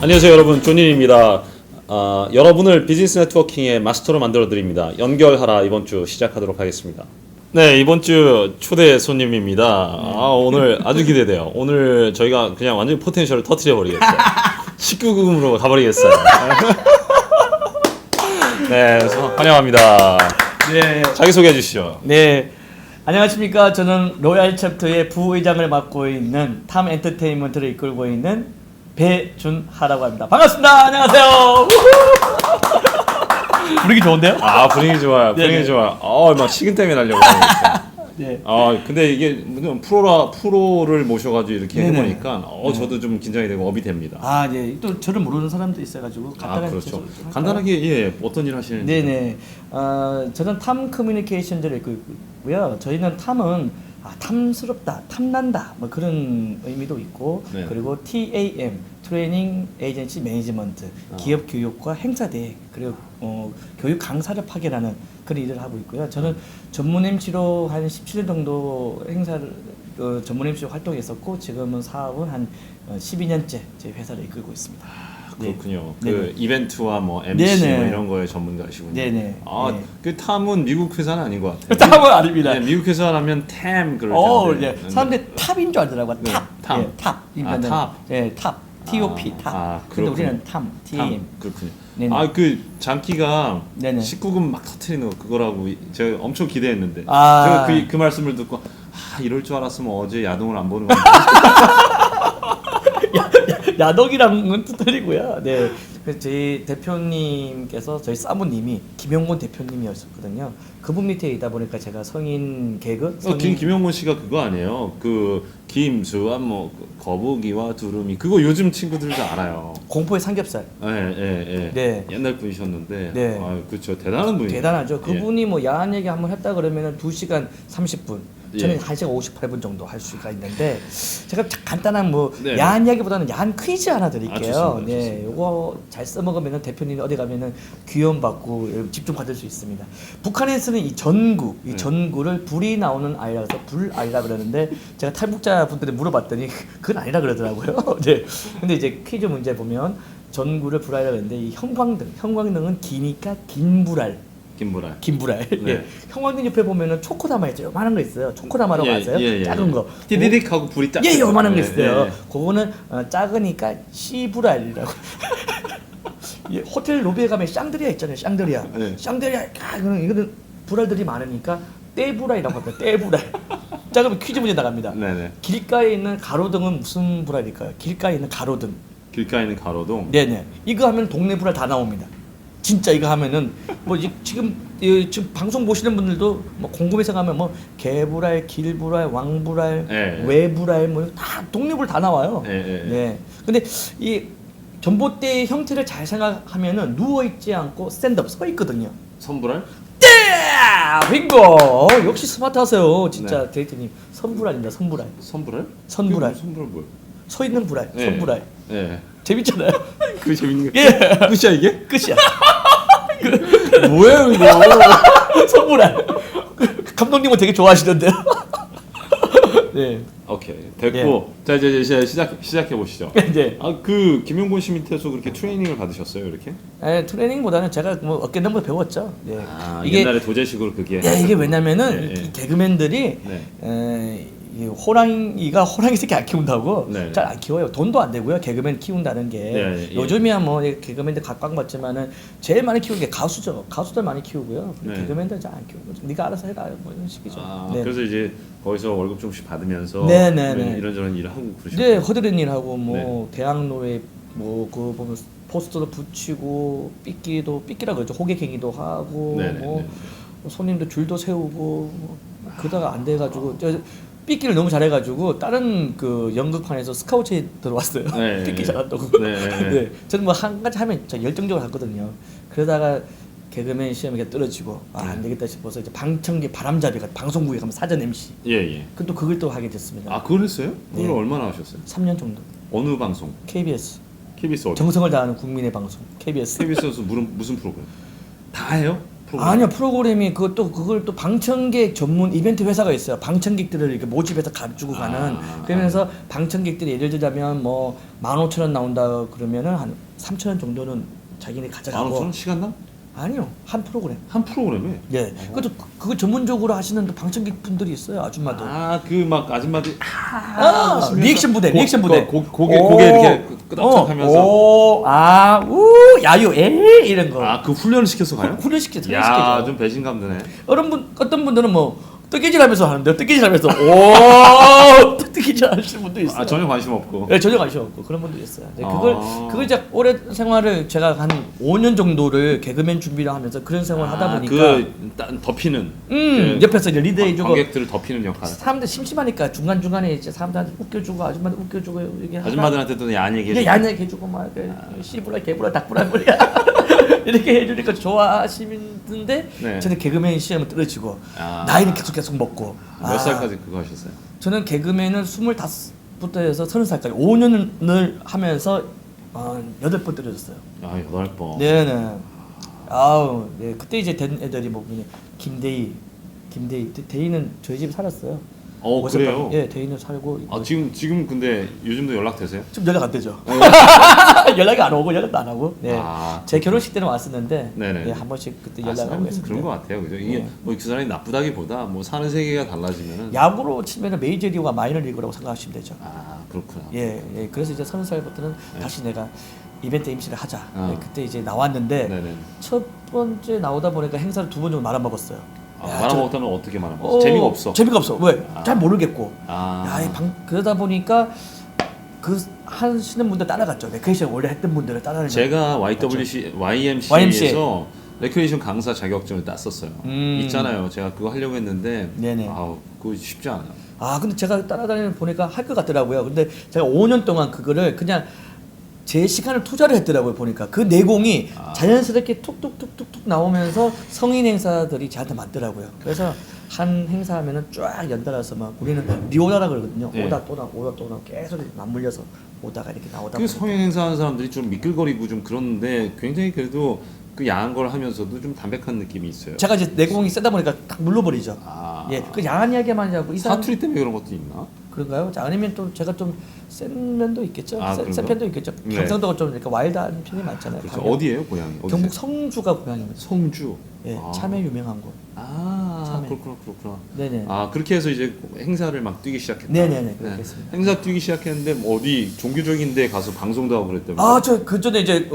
안녕하세요 여러분, 존일입니다. 여러분을 비즈니스 네트워킹의 마스터로 만들어 드립니다. 연결하라 이번 주 시작하도록 하겠습니다. 네, 이번 주 초대 손님입니다. 오늘 아주 기대돼요. 오늘 저희가 그냥 완전히 포텐셜을 터트려 버리겠어요. 19금으로 가버리겠어요. 네, 환영합니다. 네. 자기소개해 주시죠. 네. 안녕하십니까. 저는 로얄 챕터의 부의장을 맡고 있는 탐 엔터테인먼트를 이끌고 있는 배준하라고 합니다. 반갑습니다. 안녕하세요. 분위기 좋은데요? 분위기 좋아요. 분위기 네네. 좋아요. 막 식은땀이 나려고 그러겠어요. 네. 근데 이게 프로를 모셔가지고 이렇게 네네. 해보니까 저도 좀 긴장이 되고 업이 됩니다. 네. 또 저를 모르는 사람도 있어가지고 간단하게 그렇죠. 할까요? 간단하게 어떤 일 하시는지. 네네. 저는 탐 커뮤니케이션즈를 이끌고 있고요. 저희는 탐은 탐스럽다, 탐난다 뭐 그런 의미도 있고 네. 그리고 TAM 트레이닝 에이전시 매니지먼트 기업 교육과 행사 대행 그리고 교육 강사를 파견하는 그런 일을 하고 있고요. 저는 전문 MC로 한 17년 정도 행사를 전문 MC로 활동했었고 지금은 사업은 한 12년째 제 회사를 이끌고 있습니다. 그렇군요. 네. 그 이벤트와 뭐 MC 네네. 뭐 이런 거에 전문가시군요. 네네. 네. 그 탐은 미국 회사는 아닌 것 같아요. 탐은 아닙니다. 네, 미국 회사라면 탐 그럴 텐데. 네. 사람들이 탑인 줄 알더라고요. 네, 탑. 탑. 네, 탑. 탑. 네, 탑. TOP 탑. 근데 그렇군요. 우리는 탐. TAM. 그렇군요. 네네. 그 장기가 네네. 19금 막 터트리는 거 그거라고 제가 엄청 기대했는데 아. 제가 그 말씀을 듣고 이럴 줄 알았으면 어제 야동을 안 보는 건데. 야덕이랑은 또 틀리고요. 네. 그래서 저희 대표님께서 저희 사모님이 김용곤 대표님이었거든요. 그분 밑에 있다 보니까 제가 성인 개그 김용곤 씨가 그거 아니에요? 그 김수와 뭐 거북이와 두루미 그거 요즘 친구들 다 알아요. 공포의 삼겹살. 예. 네. 옛날 분이셨는데. 네. 그렇죠. 대단한 분이에요. 대단하죠. 그분이 뭐 야한 얘기 한번 했다 그러면은 2시간 30분. 저는 예. 1시간 58분 정도 할 수가 있는데 제가 간단한 뭐 네. 야한 이야기보다는 야한 퀴즈 하나 드릴게요. 좋습니다. 네, 좋습니다. 이거 잘 써먹으면 대표님 어디 가면은 귀여움 받고 집중 받을 수 있습니다. 북한에서는 이 전구를 불이 나오는 아이라서 불아이라 그러는데 제가 탈북자 분들이 물어봤더니 그건 아니라 그러더라고요. 네. 근데 이제 퀴즈 문제 보면 전구를 불아이라 그러는데 이 형광등은 기니까 긴불알. 김불알. 네. 예. 형광등 옆에 보면은 초코다마 있죠. 요만한 거 있어요. 초코다마라고 아세요? 작은 거. 띠리릭 하고 불이 딱. 예, 요만한 거 예, 있어요. 예. 그거는 작으니까 시불알이라고. 예, 호텔 로비에 가면 샹드리아 있잖아요. 샹드리아. 네. 샹드리아. 이거는 불알들이 많으니까 떼불알이라고 합니다. 떼불알. 자, 그럼 퀴즈 문제 나갑니다. 네네. 길가에 있는 가로등은 무슨 불알일까요? 길가에 있는 가로등. 길가에 있는 가로등. 네네. 이거 하면 동네 불알 다 나옵니다. 진짜 이거 하면은 뭐 지금 방송 보시는 분들도 뭐 궁금해서 가면 뭐 개불알, 길불알, 왕불알, 예. 외불알 뭐 다 동네불 다 나와요. 예. 네. 근데 이 전봇대 형태를 잘 생각하면은 누워 있지 않고 스탠드업 서 있거든요. 선불알? 네! 빙고! 역시 스마트하세요. 진짜 데이트님. 선불알입니다. 선불알. 선불알? 선불알. 선불알 뭐야? 서 있는 불알. 예. 선불알. 예. 재밌잖아요. 그게 재밌는 거. 예. 끝이야 이게? 끝이야. 뭐예요 이거? 선불알. 감독님은 되게 좋아하시던데요. 네. 오케이 됐고 자 이제 시작해 보시죠. 네. 그 김용곤 씨 밑에서 그렇게 트레이닝을 받으셨어요 이렇게? 트레이닝보다는 제가 뭐 어깨너머로 배웠죠. 네. 옛날에 도제식으로 그게. 이게 왜냐면은 네. 이 개그맨들이 이 호랑이가 호랑이 새끼 안 키운다고 네. 잘 안 키워요. 돈도 안 되고요. 개그맨 키운다는 게 네, 예. 요즘이야 뭐 개그맨들 각광받지만은 제일 많이 키우는 게 가수죠. 가수들 많이 키우고요. 네. 개그맨들 잘 안 키우고 네가 알아서 해라 뭐 이런 식이죠. 네. 그래서 이제 거기서 월급 조금씩 받으면서 네네네. 이런저런 일을 하고 그러셨죠. 네, 허드렛 일하고 뭐 대학로에 뭐 그거 보면 포스터도 붙이고 삐끼라 그러죠. 호객행위도 하고 네네네. 뭐 손님도 줄도 세우고 뭐 그러다가 안 돼가지고 삐끼를 너무 잘해가지고 다른 그 연극판에서 스카우트에 들어왔어요. 네. 삐끼 잘한다고. 네. 네, 저는 뭐 한 가지 하면 저 열정적으로 했거든요. 그러다가 개그맨 시험에 떨어지고 안 되겠다 싶어서 이제 방청객 바람잡이가 방송국에 가면 사전 MC. 예. 근데 또 그걸 또 하게 됐습니다. 그걸 했어요? 그걸 네. 얼마나 하셨어요? 3년 정도. 어느 방송? KBS. KBS 어디? 정성을 다하는 국민의 방송 KBS. KBS에서 무슨 프로그램? 다 해요? 프로그램? 아니요, 프로그램이 그걸 또 방청객 전문 이벤트 회사가 있어요. 방청객들을 이렇게 모집해서 가지고 가는. 그러면서 방청객들이 예를 들자면 뭐 15,000원 나온다 그러면은 한 3,000원 정도는 자기네 가져가고. 15,000원 시간당? 아니요, 한 프로그램. 한 프로그램에? 예. 그것도 그거 전문적으로 하시는 또 방청객 분들이 있어요, 아줌마들. 그 막 아줌마들이 리액션 부대, 리액션 부대. 고개 이렇게 끄덕끄덕하면서 야유, 이런 거. 그 훈련을 시켜서 가요? 훈련시켜줘. 야, 좀 배신감 드네. 어떤 분들은 뭐 뜨개질하면서 하는데 뜨개질하면서 오 뜨개질 하시는 분도 있어요. 전혀 관심 없고. 네, 전혀 관심 없고 그런 분도 있어요. 네, 그걸 이제 오래 생활을 제가 한 5년 정도를 개그맨 준비를 하면서 그런 생활을 하다 보니까 덮이는 옆에서 이제 리드해주고 관객들을 덮이는 역할. 사람들 심심하니까 중간 중간에 이제 사람들한테 웃겨주고 아줌마들 웃겨주고 이게 아줌마들한테도 야한 얘기 해주고. 야한 얘기 해주고 막 씨부라 개부라 닭부라 뭐야 이렇게 해주니까 좋아하시는데 네. 저는 개그맨 시험을 떨어지고 나이는 계속 먹고. 몇 살까지 그거 하셨어요? 저는 개그맨을 25부터 해서 30살까지 5년을 하면서 8번 떨어졌어요. 8번. 네네. 아우, 네. 그때 이제 된 애들이 뭐 김대희. 대희는 저희 집에 살았어요. 그래요? 예, 대희는 살고. 지금 근데 요즘도 연락 되세요? 좀 연락 안 되죠. 연락이 안 오고 연락도 안 하고. 네. 제 결혼식 때는 왔었는데 네네. 예, 한 번씩 그때 연락하고 했었는데. 그런 것 같아요. 그죠? 이게 네. 뭐 그 사람이 나쁘다기보다 뭐 사는 세계가 달라지면은. 야구로 치면은 메이저리그가 마이너리그라고 생각하시면 되죠. 그렇구나. 예. 그래서 이제 30살부터는 다시 내가 이벤트 MC를 하자. 어. 그때 이제 나왔는데 네네. 첫 번째 나오다 보니까 행사를 2번 정도 말아먹었어요. 말아먹었다면 어떻게 말아먹었어? 재미가 없어. 재미가 없어. 왜? 잘 모르겠고. 그러다 보니까 그 하시는 분들 따라갔죠. 레크레이션 원래 했던 분들을 따라가는. 제가 YMCA에서 레크레이션 강사 자격증을 땄었어요. 있잖아요. 제가 그거 하려고 했는데 네네. 그거 쉽지 않아요. 근데 제가 따라다니는 보니까 할 것 같더라고요. 근데 제가 5년 동안 그거를 그냥 제 시간을 투자를 했더라고요. 보니까 그 내공이 자연스럽게 툭툭툭툭툭 나오면서 성인 행사들이 저한테 맞더라고요. 그래서 한 행사하면은 쫙 연달아서 막 우리는 리오다라 그러거든요. 네. 오다 또 나 계속 맞물려서 오다가 이렇게 나오다. 그 성인 행사하는 사람들이 좀 미끌거리고 좀 그런데 굉장히 그래도 그 야한 걸 하면서도 좀 담백한 느낌이 있어요. 제가 이제 내공이 세다 보니까 딱 물러버리죠. 예, 그 야한 이야기만 하고 이 사람 사투리 때문에 그런 것도 있나? 그런가요? 아니면 또 제가 좀 센 면도 있겠죠. 센 편도 있겠죠. 네. 경상도가 좀 이렇게 와일드한 편이 많잖아요. 그렇죠. 어디예요, 고향이? 경북 성주가 고향입니다. 성주. 예, 참외 유명한 곳. 참외. 그렇구나. 네네. 그렇게 해서 이제 행사를 막 뛰기 시작했다. 네네네, 그렇겠습니다. 행사 뛰기 시작했는데 뭐 어디 종교적인 데 가서 방송도 하고 그랬다면서요? 저 그전에 이제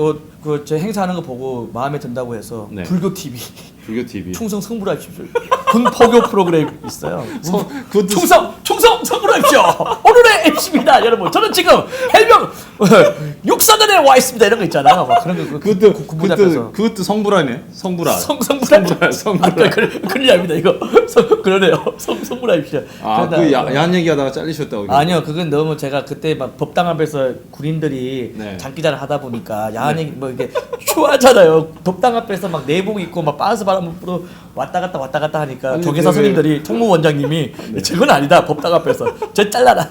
제 행사하는 거 보고 마음에 든다고 해서 네. 불교 TV 불교 TV. 충성 성불하십시오. 군포교 프로그램 있어요. 충성 성불하십시오. 오늘의 MC입니다, 여러분. 저는 지금 해명 육사단에 와 있습니다. 이런 거 있잖아요. 막 그런 거 그것도 성불하네. 성불하. 성불하. 큰일 납니다 이거. 그러네요. 성불하십시오. 그 야한 얘기하다가 잘리셨다고. 아니요, 그건 너무 제가 그때 막 법당 앞에서 군인들이 네. 장기자를 하다 보니까 야한 얘기 뭐 이게 휴하잖아요. 법당 앞에서 막 내복 입고 막 빤스 바람 불어 왔다 갔다 하니까 조계사 스님들이 총무원장님이 저건 아니다. 법당 앞에서 저 잘라라.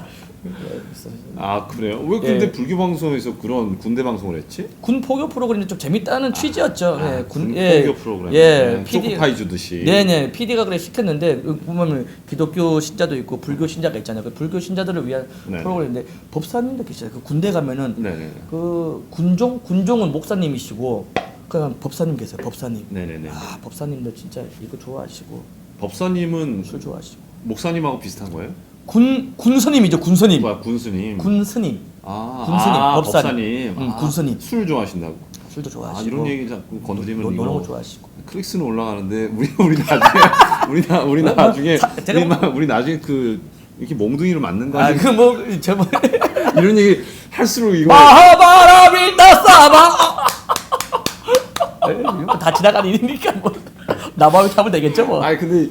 그래요? 왜 근데 불교 방송에서 그런 군대 방송을 했지? 군 포교 프로그램이 좀 재밌다는 취지였죠. 군 포교 프로그램. 초코파이 주듯이. 네네. PD가 그래 시켰는데 보면 기독교 신자도 있고 불교 신자가 있잖아요. 그 불교 신자들을 위한 프로그램인데 법사님도 계시잖아요. 그 군대 가면은 그 군종은 목사님이시고 그냥 법사님 계세요. 법사님. 네네네. 법사님도 진짜 이거 좋아하시고. 법사님은 술 좋아하시고. 목사님하고 비슷한 거예요? 군스님이죠. 군스님. 군스님. 군스님. 군스님. 법사님. 군스님. 술 좋아하신다고? 술도 좋아하시고. 이런 얘기 자꾸 건드리면 노는 거 좋아하시고. 클릭스는 올라가는데 우리 나중에 우리 나중에 그 이렇게 몽둥이를 맞는 거 아니에요? 이런 얘기 할수록 이거 마하바람이 따싸바. 다 지나가는 일이니까 뭐 나만 타면 되겠죠 뭐. 근데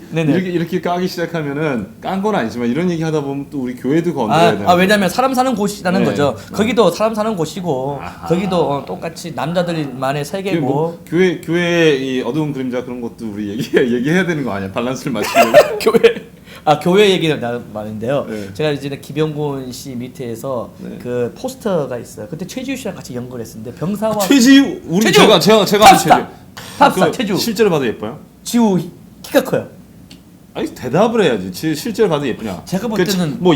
이렇게 까기 시작하면은 깐 건 아니지만 이런 얘기 하다 보면 또 우리 교회도 건드려야 돼. 왜냐면 사람 사는 곳이라는 거죠. 거기도 사람 사는 곳이고 거기도 똑같이 남자들만의 세계고. 교회 이 어두운 그림자 그런 것도 우리 얘기해야 되는 거 아니야? 밸런스를 맞추려고. 교회 얘기는 나는데요. 네. 제가 이제 김영곤 씨 밑에서 그 포스터가 있어요. 그때 최지우 씨랑 같이 연구를 했었는데 병사와 최지우 제가 아는 최지우. 탑스타 체주. 실제로 봐도 예뻐요? 지우 키가 커요. 아니 대답을 해야지. 실제로 봐도 예쁘냐? 제가 볼 때는 뭐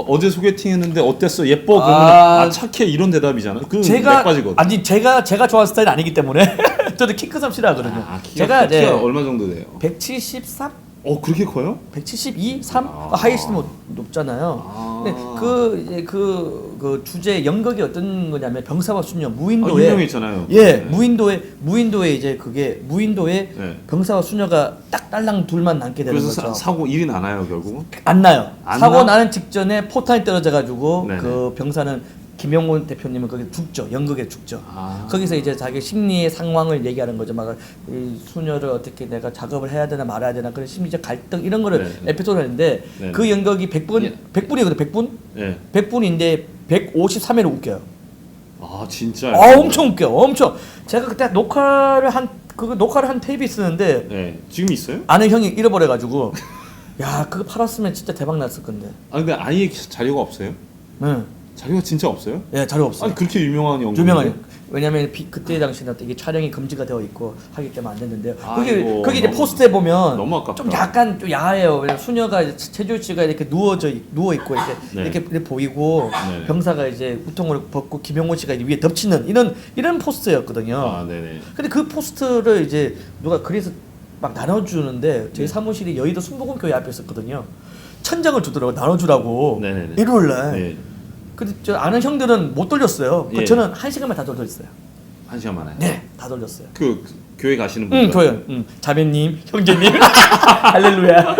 어제 소개팅했는데 어땠어? 예뻐? 그러면 착해 이런 대답이잖아. 그 제가 맥빠지거든. 아니 제가 좋아하는 스타일이 아니기 때문에 저도 키 큰 사람 싫어하거든요. 키가 얼마 정도 돼요? 173? 그렇게 커요? 172, 3? 하이에스트 뭐 높잖아요. 근데 그 주제 연극이 어떤 거냐면 병사와 수녀 무인도에 유명했잖아요. 예, 네. 무인도에 이제 그게 무인도에 네. 병사와 수녀가 딱 딸랑 둘만 남게 되는 그래서 거죠. 사고 일이 나나요 결국은? 안 나요. 안 사고 나? 나는 직전에 포탄이 떨어져 가지고 네네. 그 병사는 김용곤 대표님은 거기 죽죠. 연극에 죽죠. 아. 거기서 이제 자기 심리의 상황을 얘기하는 거죠. 막 이 수녀를 어떻게 내가 작업을 해야 되나 말아야 되나 그런 심리적 갈등 이런 거를 네네. 에피소드를 했는데 네네. 그 연극이 100분 예. 100분이거든. 100분? 네. 100분인데 153회를 웃겨요. 진짜. 엄청 웃겨. 엄청. 제가 그때 녹화를 한 테이프 쓰는데 네. 지금 있어요? 아는 형이 잃어버려 가지고 야, 그거 팔았으면 진짜 대박 났을 건데. 근데 아예 자료가 없어요? 응. 자료가 진짜 없어요? 예, 자료 없어요. 아니 그렇게 유명한 연극. 유명한. 왜냐면 그때 당시는 이게 촬영이 금지가 되어 있고 하기 때문에 안 됐는데요. 아이고, 거기 이제 포스터에 보면 너무 아깝다. 좀 약간 좀 야해요. 왜냐면 수녀가 최주 씨가 이렇게 누워 있고 이렇게 네. 이렇게 보이고 네. 병사가 이제 우통을 벗고 김용곤 씨가 위에 덮치는 이런 포스터였거든요. 네네. 근데 그 포스터를 이제 누가 그래서 막 나눠주는데 저희 사무실이 여의도 순복음교회 앞에 있었거든요. 천장을 주더라고 나눠주라고. 네네네. 일요일날. 네. 근데 저 아는 형들은 못 돌렸어요. 예. 저는 1시간만 다 돌렸어요. 1시간 만에. 네, 다 돌렸어요. 그 교회 가시는 분들. 교회. 자매님, 형제님, 할렐루야.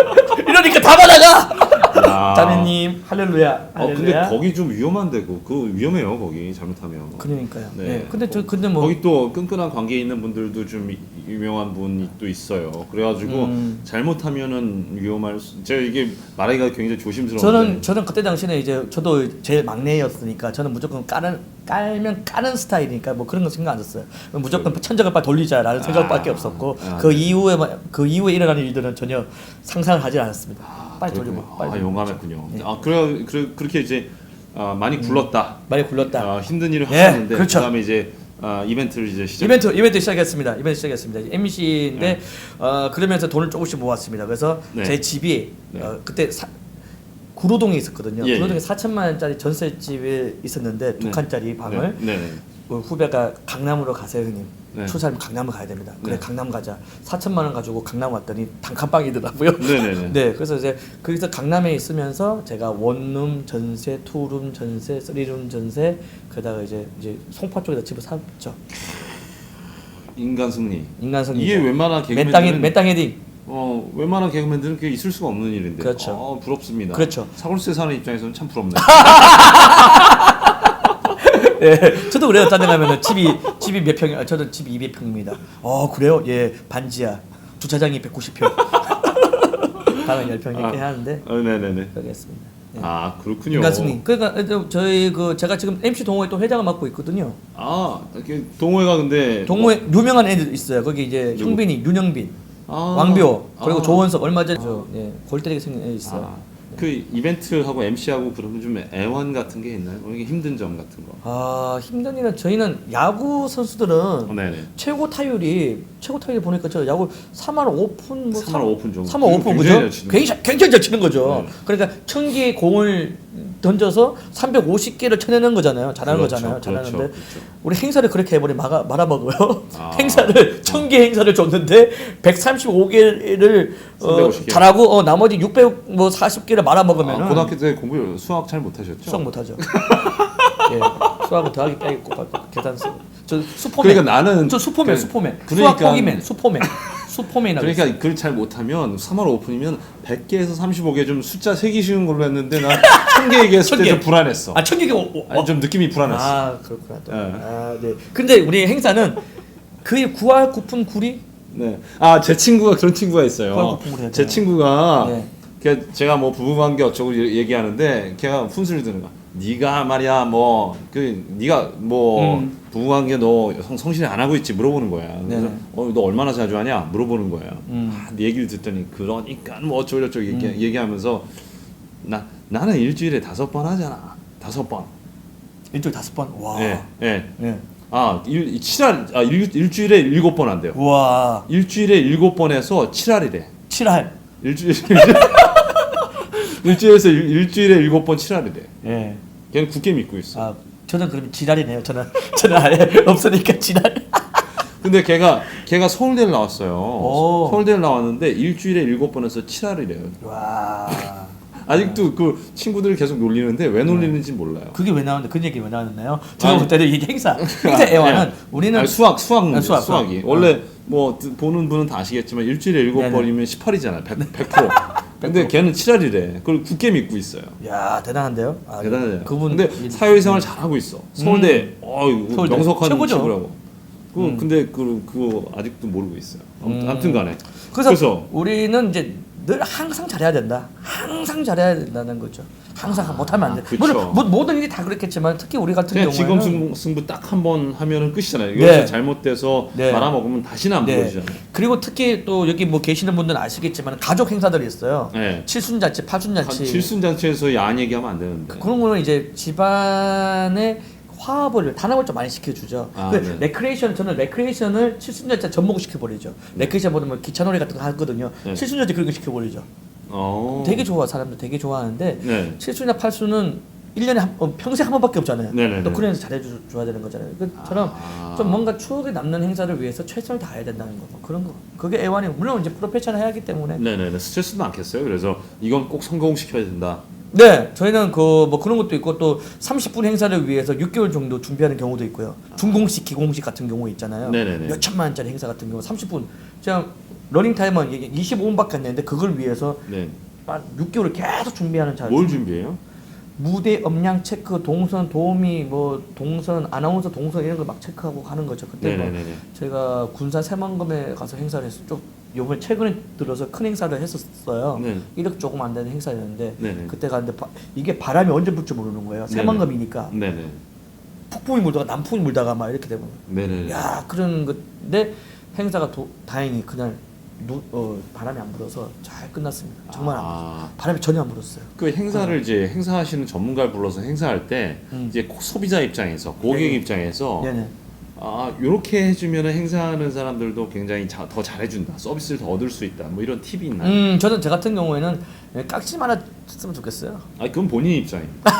이러니까 다 받아가. 자매님, 할렐루야. 근데 할렐루야. 거기 좀 위험한데 그 위험해요 거기 잘못하면. 그러니까요. 네. 네. 근데 뭐 거기 또 끈끈한 관계에 있는 분들도 좀 유명한 분이 또 있어요. 그래가지고 잘못하면 위험할 제가 이게 말하기가 굉장히 조심스러운데. 저는 그때 당시에 이제 저도 제일 막내였으니까 저는 무조건 깔면 까는 스타일이니까 뭐 그런 거 신경 안 썼어요. 무조건 천장을 빨리 돌리자라는 생각밖에 없었고 그 이후에 일어나는 일들은 전혀 상상을 하지 않았습니다. 빨리 돌리고 빨리. 용감했군요. 네. 그렇게 이제 많이 굴렀다. 많이 굴렀다. 힘든 일을 예, 하셨는데 그렇죠. 그다음에 이제 이벤트를 이제 이벤트 시작했습니다. MC인데 네. 그러면서 돈을 조금씩 모았습니다. 그래서 네. 제 집이 네. 그때 구로동에 있었거든요. 예, 구로동에 예. 4천만 원짜리 전셋집에 있었는데 두 네. 칸짜리 방을 네. 후배가 강남으로 가세요 형님. 네. 출사하면 강남을 가야 됩니다. 그래 네. 강남 가자. 4천만 원 가지고 강남 왔더니 단칸방이더라고요. 네네네. 네, 그래서 이제 거기서 강남에 있으면서 제가 원룸 전세, 투룸 전세, 쓰리룸 전세, 그러다가 이제 송파 쪽에다 집을 샀죠. 인간 승리. 인간성이 이게 웬만한 맨 땅 헤딩. 웬만한 개그맨들은 그게 있을 수가 없는 일인데. 그렇죠. 부럽습니다. 그렇죠. 사골세 사는 입장에서는 참 부럽네요. 예, 저도 그래요. 짜증나면은 집이 몇 평? 저도 집이 200평입니다. 그래요? 예, 반지하. 주차장이 190평. 방은 10평 이렇게 하는데 네네네. 그렇게 했습니다. 예. 그렇군요. 인간승리. 그러니까 저희 제가 지금 MC 동호회 또 회장을 맡고 있거든요. 이렇게 동호회가 근데 동호회 유명한 애들 있어요. 거기 이제 누구? 형빈이, 윤영빈, 왕비호 그리고 조원석 얼마 전에 골 때리게 생긴 애 있어요. 그 이벤트하고 MC하고 그러면 좀 애환 같은 게 있나요? 이게 힘든 점 같은 거. 힘든 일은 저희는 야구 선수들은 네네. 최고 타율이 보니까 저 야구 3할 5푼 뭐 3할 5푼 정도. 3할 5푼 굉장히 그죠? 잘 치는 굉장히 잘 치는 거죠. 네. 그러니까 1000개의 공을 던져서 350개를 쳐내는 거잖아요. 잘하는 그렇죠, 거잖아요. 잘하는데 그렇죠. 우리 행사를 그렇게 해버리면 말아먹어요. 아. 행사를 1000개 행사를 줬는데 135개를 350개. 잘하고 나머지 640개를 말아먹으면 고등학교 때 공부 수학 잘 못하셨죠? 수학 못하죠. 예, 수학은 더하기 빼기 곱하기 계산 쓰고 저 수포맨. 그러니까 나는 저 수포맨. 그러니까- 수학 포기맨. 수포맨이라고. 그러니까 그걸 잘 못하면 3월 오픈이면 100개에서 35개 좀 숫자 세기 쉬운 걸로 했는데 난 1000개 얘기했을 때 좀 불안했어. 1000개가 아니, 좀 느낌이 불안했어. 그렇구나. 또. 네. 네. 근데 우리 행사는 그 9할 9푼 9리 네. 제 친구가 그런 친구가 있어요. 고등학교 해야 제 돼요. 친구가 네. 제가 뭐 부부관계 어쩌고 얘기하는데 걔가 훈수를 드는 거야. 네가 말이야 네가 부부관계 너 성실히 안 하고 있지 물어보는 거야. 그래서 너 얼마나 자주 하냐 물어보는 거야. 네 얘기를 듣더니 그러니까 뭐 어쩌고저쩌고 얘기하면서 나는 일주일에 5번 하잖아. 5번. 일주일 5번. 와. 예. 예. 일주일에 7번 한대요. 우와. 일주일에 7번에서 7알이래. 7할. 일주일에서 일주일에 7번 7알이래. 예. 걔는 굳게 믿고 있어. 아, 저는 그럼 지랄이네요. 저는 아예 없으니까 지랄. 근데 걔가 서울대를 나왔어요. 오. 서울대를 나왔는데 일주일에 7번에서 7알이래요. 와. 아직도 그 친구들을 계속 놀리는데 왜 놀리는지 몰라요. 그게 왜 나오는데 그 얘기 왜 나왔나요? 제가 아니. 볼 때는 이게 행사 애완은 우리는 아니, 수학이 수학. 원래 뭐 보는 분은 다 아시겠지만 일주일에 7번이면 18이잖아요. 100%. 근데 걔는 7알이래. 그걸 굳게 믿고 있어요. 야 대단한데요. 아, 대단해요. 그분 근데 사회생활 잘하고 있어. 서울대 서울대. 명석한 최고죠. 친구라고. 근데 그거 아직도 모르고 있어요. 아무튼간에. 그래서 우리는 이제 늘 항상 잘해야 된다. 항상 잘해야 된다는 거죠. 항상 못하면 안 돼. 그쵸. 물론 모든 일이 다 그렇겠지만 특히 우리 같은 그냥 경우에는 지금 승부 딱 한 번 하면은 끝이잖아요. 네. 여기서 잘못돼서 네. 말아먹으면 다시는 안 네. 보여주잖아요. 그리고 특히 또 여기 뭐 계시는 분들은 아시겠지만 가족 행사들이 있어요. 네. 칠순잔치, 팔순잔치. 칠순잔치에서 야한 얘기하면 안 되는데. 그런 거는 이제 집안의 화합을 단합을 좀 많이 시켜주죠. 네. 저는 레크레이션을 칠순잔치 접목을 시켜버리죠. 레크레이션 보면 뭐 기차놀이 같은 거 하거든요. 네. 칠순잔치 그런 거 시켜버리죠. 어. 되게 좋아 사람들 되게 좋아하는데 네. 칠순이나 팔순은 1년에 평생 한 번밖에 없잖아요. 네네네. 또 그래서 잘해줘야 되는 거잖아요. 그처럼 좀 뭔가 추억에 남는 행사를 위해서 최선을 다해야 된다는 거, 뭐 그런 거. 그게 애완이 물론 이제 프로페셔널 해야 하기 때문에. 네네네. 스트레스도 많겠어요. 그래서 이건 꼭 성공시켜야 된다. 네, 저희는 그 뭐 그런 것도 있고 또 30분 행사를 위해서 6개월 정도 준비하는 경우도 있고요. 중공식, 기공식 같은 경우 있잖아요. 네네네. 몇 천만 원짜리 행사 같은 경우 30분. 그냥 러닝 타임은 이게 25분밖에 안 되는데 그걸 위해서 네. 한 6개월을 계속 준비하는 자. 뭘 준비해요? 무대 음량 체크, 동선 도우미, 뭐 동선 아나운서 동선 이런 걸 막 체크하고 하는 거죠. 그때 뭐 네네네. 저희가 군산 새만금에 가서 행사를 했어. 좀 요번에 최근에 들어서 큰 행사를 했었어요. 네. 1억 조금 안 되는 행사였는데 네네. 그때 갔는데 이게 바람이 언제 불지 모르는 거예요. 새만금이니까 네네. 북풍이 물다가 남풍이 물다가 막 이렇게 되면 네네. 야 그런 건데 행사가 다행히 그날 바람이 안 불어서 잘 끝났습니다. 정말 바람이 전혀 안 불었어요. 그 행사를 이제 행사하시는 전문가를 불러서 행사할 때 이제 소비자 입장에서 고객 네네. 입장에서 네네. 요렇게 해주면 행사하는 사람들도 굉장히 더 잘해준다. 서비스를 더 얻을 수 있다. 뭐 이런 팁이 있나요? 저는 제 같은 경우에는 깍지 하나 했으면 좋겠어요. 그건 본인 입장입니다.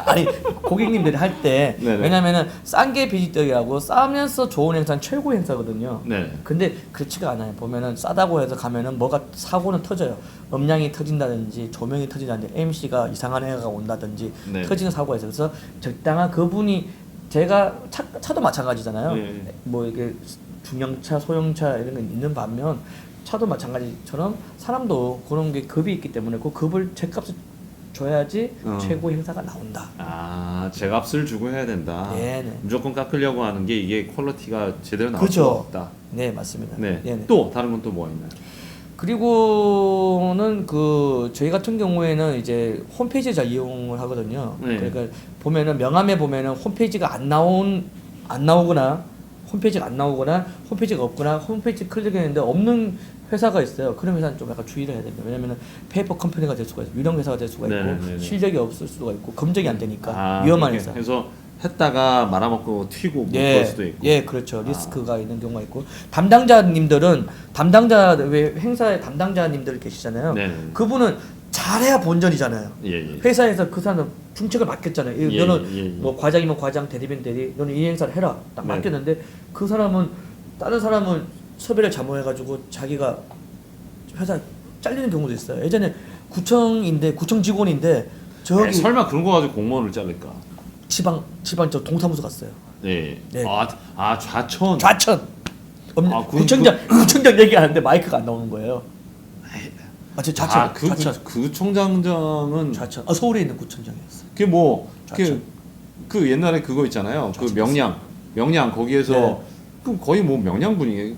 아니 고객님들이 할 때 네네. 왜냐면은 싼 게 비지떡이라고 싸면서 좋은 행사는 최고 행사거든요. 네. 근데 그렇지가 않아요. 보면은 싸다고 해서 가면은 뭐가 사고는 터져요. 음량이 터진다든지 조명이 터진다든지 MC가 이상한 애가 온다든지 네. 터지는 사고가 있어요. 그래서 적당한 그분이 제가 차도 마찬가지잖아요. 네. 뭐 이게 중형차, 소형차 이런 게 있는 반면 차도 마찬가지처럼 사람도 그런 게 급이 있기 때문에 그 급을 제값을 줘야지 최고 행사가 나온다. 제값을 주고 해야 된다. 네네. 무조건 깎으려고 하는 게 이게 퀄리티가 제대로 나올 그죠. 수가 없다. 네 맞습니다. 네. 네네. 또 다른 건 또 뭐가 있나요? 그리고는 그 저희 같은 경우에는 이제 홈페이지 잘 이용을 하거든요. 네. 그러니까 보면은 명함에 보면은 홈페이지가 안 나오거나 홈페이지가 없거나 홈페이지 클릭했는데 없는 회사가 있어요. 그런 회사는 좀 약간 주의를 해야 됩니다. 왜냐면은 페이퍼 컴퍼니가 될 수가 있고 유령 회사가 될 수가 있고 네네네네. 실력이 없을 수가 있고 검증이 안 되니까 위험한 그렇게 회사. 그래서 했다가 말아먹고 튀고 뭐 그럴 예, 수도 있고. 예, 그렇죠. 리스크가 있는 경우가 있고 왜 행사의 담당자님들 계시잖아요. 네. 그분은 잘해야 본전이잖아요. 예. 회사에서 그 사람 중책을 맡겼잖아요. 예, 너는 예. 뭐 과장이면 과장, 대리면 대리, 너는 이 행사를 해라. 딱 네. 맡겼는데 그 사람은 다른 사람은 섭외를 잘못해가지고 자기가 회사 잘리는 경우도 있어요. 예전에 구청 직원인데 저기 설마 그런 거 가지고 공무원을 자를까? 지방 저 동사무소 갔어요. 네. 네. 좌천. 좌천. 그건 구청장 얘기하는데 마이크가 안 나오는 거예요. 저 좌천. 그 총장은 좌천. 서울에 있는 구청장이었어. 그게 뭐 좌천. 그 옛날에 그거 있잖아요. 그 명량 거기에서 네. 그 거의 뭐 명량분이에요.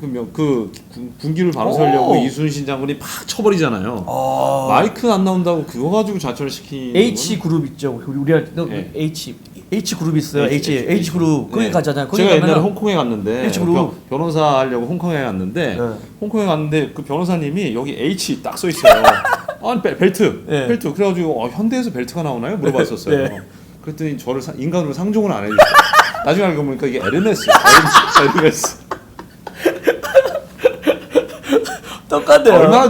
군기를 바로 세우려고 오. 이순신 장군이 팍 쳐버리잖아요. 마이크 안 나온다고 그거 가지고 좌천을 시키는 H 그룹 있죠. 우리가 네. H 그룹 있어요. H 그룹 거기 네. 가잖아요. 거기 제가 옛날에 가면은 홍콩에 갔는데 H그룹. 변호사 하려고 홍콩에 갔는데 네. 홍콩에 갔는데 그 변호사님이 여기 H 딱 써 있어요. 벨트. 네. 벨트. 그래가지고 현대에서 벨트가 나오나요? 물어봤었어요. 네. 그랬더니 저를 인간으로 상종을 안 해주셨어요. 나중에 알고 보니까 이게 에르메스. 에르메스. 똑같네요. 얼마나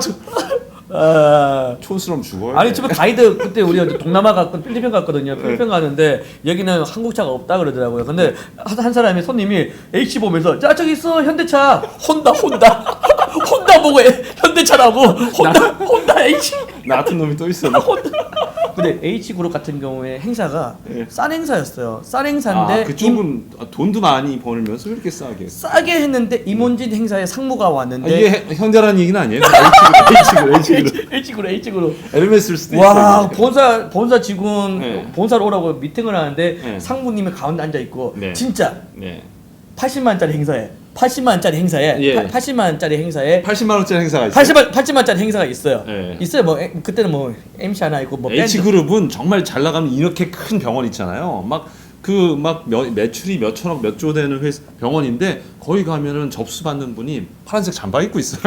아. 촌스러움 죽어요. 아니 지금 가이드 그때 우리 동남아 갔고 필리핀 갔거든요. 필리핀 가는데 여기는 한국차가 없다 그러더라고요. 근데 한 사람이 손님이 H 보면서 자 저기 있어 현대차 혼다 혼다 보고 현대차라고 혼다 H. 나 같은 놈이 또 있어. 근데 H 그룹 같은 경우에 행사가 예. 싼 행사였어요. 싼 행사인데 그쪽은 돈도 많이 벌면서 이렇게 싸게. 싸게 했는데 임원진 행사에 상무가 왔는데 이게 현대라는 얘기는 아니에요. H그룹. H 그룹 에르메스일 수도 와 있어요. 본사 직원 네. 본사로 오라고 미팅을 하는데 네. 상무님이 가운데 앉아 있고 네. 진짜 네. 80만짜리 행사에 80만짜리 행사에 예. 80만짜리 행사에 80만 원짜리 행사가 있어요. 80만짜리 행사가 있어요. 네. 있어요. 뭐 그때는 뭐 MC 하나 있고 뭐 밴드. H그룹은 정말 잘 나가면 이렇게 큰 병원 있잖아요. 매출이 몇 천억 몇 조 되는 병원인데 거기 가면은 접수 받는 분이 파란색 잠바 입고 있어요.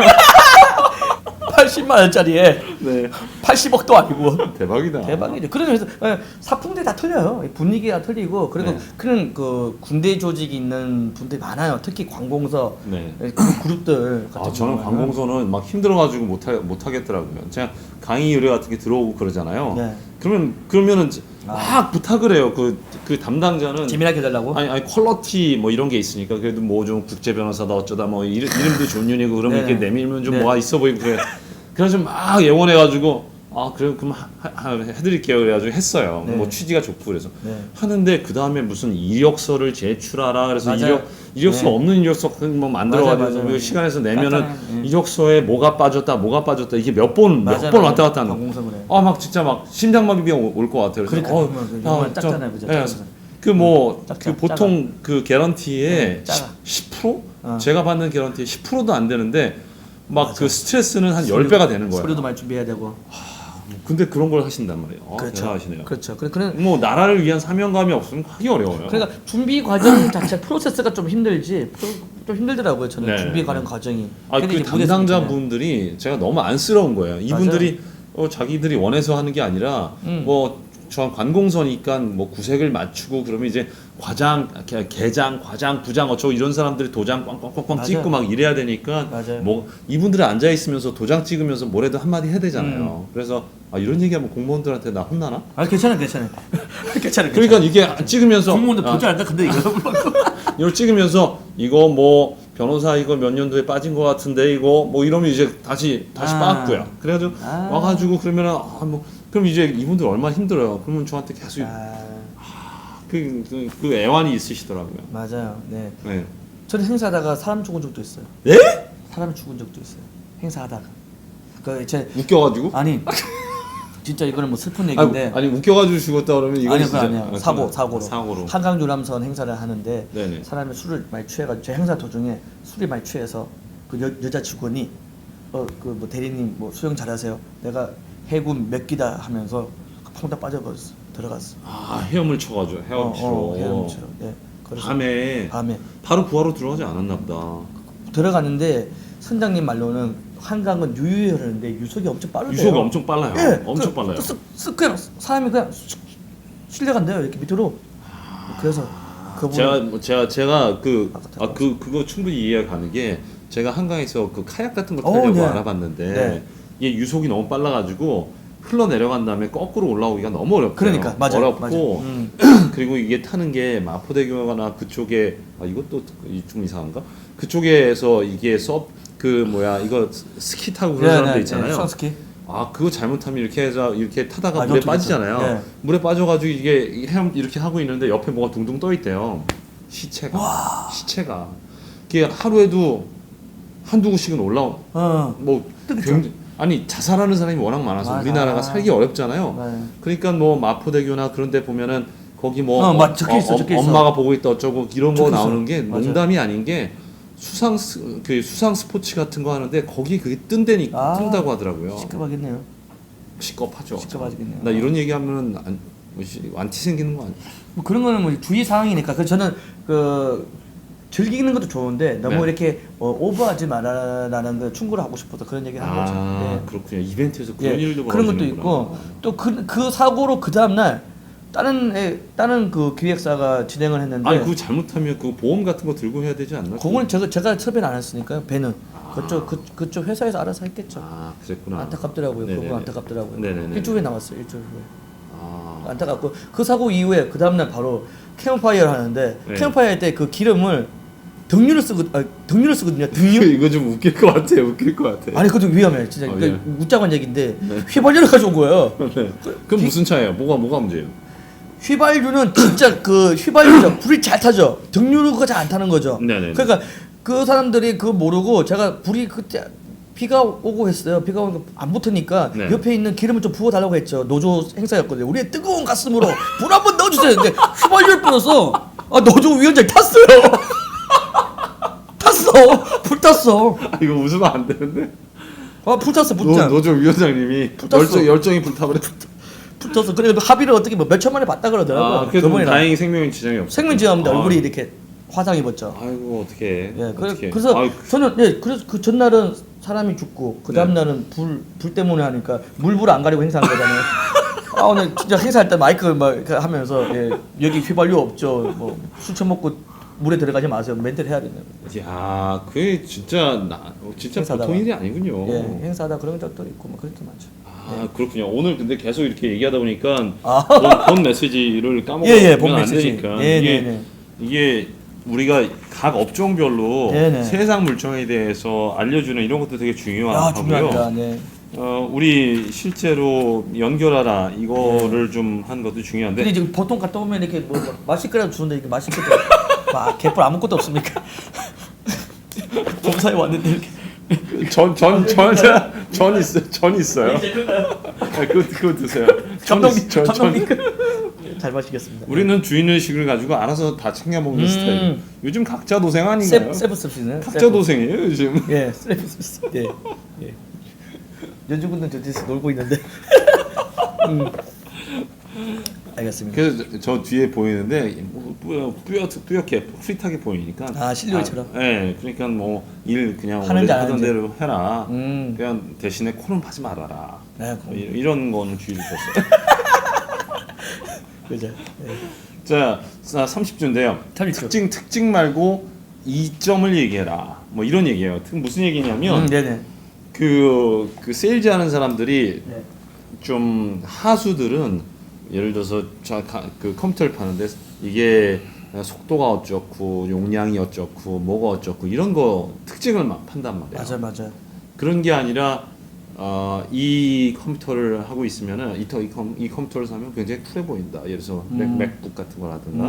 80만 원짜리에 네. 80억도 아니고 대박이다. 대박이죠. 그래서 사품들이 다 틀려요. 분위기가 틀리고 그리고 네. 그런 그 군대 조직이 있는 분들이 많아요. 특히 관공서 네. 그 그룹들 같은 저는 경우에는. 관공서는 막 힘들어가지고 못 하겠더라고요. 제가 강의 의뢰 같은 게 들어오고 그러잖아요. 네. 그러면은 막 부탁을 해요. 그 담당자는 재미나게 해달라고. 아니 퀄러티 뭐 이런 게 있으니까 그래도 뭐 좀 국제 변호사다 어쩌다 뭐 이름도 존윤이고 그러면 네네. 이렇게 내밀면 좀 네. 뭐가 있어 보이고 그래. 그래서 막 예원해가지고 그럼 해드릴게요. 그래가지고 했어요. 네. 뭐 취지가 좋고 그래서 네. 하는데 그 다음에 무슨 이력서를 제출하라 그래서 맞아요. 이력서 네. 없는 이력서 뭐 만들어가지고 맞아요. 그 시간에서 내면은 네. 이력서에 뭐가 빠졌다 이게 몇 번 왔다 갔다 하는. 관공서 그래. 막 진짜 막 심장마비가 올 것 같아요. 그래서 그러니까 정말 작잖아요, 그죠? 작잖아요. 보통 그 개런티에 네, 작아. 10%? 어. 제가 받는 개런티에 10%도 안 되는데 막 맞아. 그 스트레스는 한 10배가 되는 거예요. 서류도 많이 준비해야 되고. 근데 그런 걸 하신단 말이에요. 그렇죠. 대단하시네요. 그렇죠. 그런 뭐 나라를 위한 사명감이 없으면 하기 어려워요. 그러니까 준비 과정 자체 프로세스가 좀 힘들지 좀 힘들더라고요. 저는 네. 준비 가는 과정이. 그 근데 이제 담당자분들이 제가 너무 안쓰러운 거예요. 이분들이 자기들이 원해서 하는 게 아니라 저 관공서니까 뭐 구색을 맞추고 그러면 이제 계장, 과장, 부장 어쩌고 이런 사람들이 도장 꽝꽝꽝꽝 맞아요. 찍고 막 이래야 되니까 맞아요. 뭐 이분들이 앉아 있으면서 도장 찍으면서 뭐래도 한마디 해야 되잖아요. 그래서 이런 얘기하면 공무원들한테 나 혼나나? 괜찮아. 그러니까 이게 찍으면서 공무원들 보지 않는다. 근데 이거 이걸 찍으면서 이거 뭐 변호사 이거 몇 년도에 빠진 것 같은데 이거 뭐 이러면 이제 다시 빠꾸야. 그래가지고 와가지고 그러면은 그럼 이제 이분들 얼마나 힘들어요. 그러면 저한테 계속 그 애환이 있으시더라고요. 맞아요. 네. 네. 저는 행사하다가 사람 죽은 적도 있어요. 예? 사람 죽은 적도 있어요. 행사하다가. 웃겨가지고? 아니 진짜 이거는 뭐 슬픈 얘기인데. 아니 웃겨가지고 죽었다 그러면 이거 아니요, 진짜 아니요. 사고로. 한강 유람선 행사를 하는데 네네. 사람이 술을 많이 취해가지고 제 행사 도중에 술이 많이 취해서 그 여자 직원이 그 뭐 대리님 뭐 수영 잘하세요. 내가 해군 몇 기다 하면서 펑다 빠져버렸어. 들어갔어. 헤엄을 쳐가지고 헤엄치러. 헤엄치러. 네. 그래서 밤에 바로 구하러 들어가지 않았나 보다. 들어갔는데 선장님 말로는 한강은 유유하는데 유속이 엄청 빠르대요. 유속이 엄청 빨라요. 예, 엄청 빨라요. 그냥 사람이 그냥 실려간대요 이렇게 밑으로. 그래서 그분 제가 그거 충분히 이해가 가는 게 제가 한강에서 그 카약 같은 걸 타려고 네. 알아봤는데 네. 이게 유속이 너무 빨라가지고 흘러 내려간 다음에 거꾸로 올라오기가 너무 어렵대요. 그러니까 맞아요. 어렵고 그리고 이게 타는 게 마포대교나 그쪽에 이것도 좀 이상한가? 그쪽에서 이게 이거 스키 타고 그런 사람들 있잖아요. 수상스키. 그거 잘못하면 이렇게 해서 이렇게 타다가 물에 저쪽에서. 빠지잖아요. 네. 물에 빠져가지고 이게 헤엄 이렇게 하고 있는데 옆에 뭐가 둥둥 떠 있대요. 시체가 이게 하루에도 한두 구씩은 뭐 아니 자살하는 사람이 워낙 많아서 맞아. 우리나라가 살기 어렵잖아요. 네. 그러니까 뭐 마포대교나 그런데 보면은 거기 뭐 적혀있어. 엄마가 보고 있다 어쩌고 이런 거 적혀있어. 나오는 게 맞아요. 농담이 아닌 게 수상 스포츠 같은 거 하는데 거기 그게 뜬다고 하더라고요. 시끄럽겠네요. 시끄럽하죠. 시끄럽겠네요. 나 이런 얘기하면은 안티 생기는 거 아니야? 뭐 그런 거는 뭐 주의 사항이니까. 그래서 저는 즐기는 것도 좋은데 너무 네. 이렇게 오버하지 말아라는 걸 충고를 하고 싶어서 그런 얘기를 한 거죠. 네. 그렇군요. 이벤트에서 그런 일도 그런 것도 벌어지는구나. 있고 또 그 사고로 그 다음 날 다른 그 기획사가 진행을 했는데 아니 그거 잘못하면 그 보험 같은 거 들고 해야 되지 않나? 그거는 제가 섭외는 안 했으니까요. 배는 그쪽 회사에서 알아서 했겠죠. 아 그랬구나. 안타깝더라고요. 네네네. 그건 안타깝더라고요. 네네네. 일주일 후에 나왔어요. 일주일 후에. 아, 안타깝고 그 사고 이후에 그 다음날 바로 캠프파이어를 하는데 네. 캠프파이어 할 때 그 기름을 등유를 쓰거든요. 등유? 이거 좀 웃길 것 같아. 웃길 것 같아. 아니 그것도 위험해. 진짜 예. 그러니까 웃자고 한 얘기인데 네. 휘발유를 가져온 거예요. 네. 그럼 무슨 차예요? 뭐가 문제예요? 휘발유는 진짜 그 휘발유죠. 불이 잘 타죠. 등유가 잘 안 타는 거죠. 네네네. 그러니까 그 사람들이 그거 모르고 제가 불이 그때 비가 오고 했어요. 비가 오고 안 붙으니까 네. 옆에 있는 기름을 좀 부어 달라고 했죠. 노조 행사였거든요. 우리의 뜨거운 가슴으로 불 한번 넣어주세요. 근데 휘발유를 뿌려서 노조 위원장이 탔어요. 탔어. 불 탔어. 아, 이거 웃으면 안 되는데. 불 탔어. 불탄. 노조 위원장님이 붙었어. 열정이 불타버려. 불 탔어. 그래도 합의를 어떻게 뭐 몇 천만에 받다 그러더라고요. 아, 그래도 저번에는. 다행히 생명에 지장이 없어. 생명지감인데 얼굴이 이렇게 화상 입었죠. 아이고 어떻게? 예, 그래서 저는 그래서 그 전날은 사람이 죽고 그 다음 날은 불 때문에 하니까 물불 안 가리고 행사한 거잖아요. 오늘 진짜 행사할 때 마이크 막 이렇게 하면서 여기 휘발유 없죠. 뭐 술 처먹고 물에 들어가지 마세요. 멘트를 해야 되는. 야, 그게 진짜 행사다가. 보통 일이 아니군요. 예, 행사하다 그런 적도 있고 뭐 그것도 많죠. 아 그렇군요. 오늘 근데 계속 이렇게 얘기하다 보니까 아. 본 메시지를 까먹으면 본 안 메시지. 되니까 네. 이게 우리가 각 업종별로 네네. 세상 물정에 대해서 알려주는 이런 것도 되게 중요하고요. 중요합니다. 네. 우리 실제로 연결하라 이거를 좀 한 것도 중요한데 근데 지금 보통 갔다 오면 이렇게 뭐 마실 거라도 주는데 이렇게 마실 것도 막 개뿔 아무것도 없습니까? 봉사에 왔는데 이렇게. 전 있어요. 아, 그거 드세요. 감독님 잘 마시겠습니다. 우리는 주인의식을 가지고 알아서 다 챙겨 먹는 스타일. 요즘 각자 도생 아닌가요? 세프 서비스는 각자 도생이에요 요즘. 예, 세프 서비스. 예. 연주군들 저기서 놀고 있는데. 알겠습니다. 그래서 저 뒤에 보이는데 뭐 뿌옇게 프릿하게 보이니까. 실루엣처럼. 네, 그러니까 뭐 일 그냥 하는지 원래 안 하던 하는지. 대로 해라. 음. 그냥 대신에 코는 파지 말아라. 네, 뭐 이런 거는 주의를 줬어요. 그죠. 자, 30주인데요. 30주. 특징 말고 이점을 얘기해라. 뭐 이런 얘기예요. 무슨 얘기냐면 네네. 그 세일즈하는 사람들이 네. 좀 하수들은 예를 들어서 그 컴퓨터를 파는데 이게 속도가 어쩌고 용량이 어쩌고 뭐가 어쩌고 이런 거 특징을 막 판단 말이에요. 맞아. 그런 게 아니라 이 컴퓨터를 하고 있으면은 이 컴퓨터를 사면 굉장히 쿨해 보인다. 예를 들어서 맥북 같은 거라든가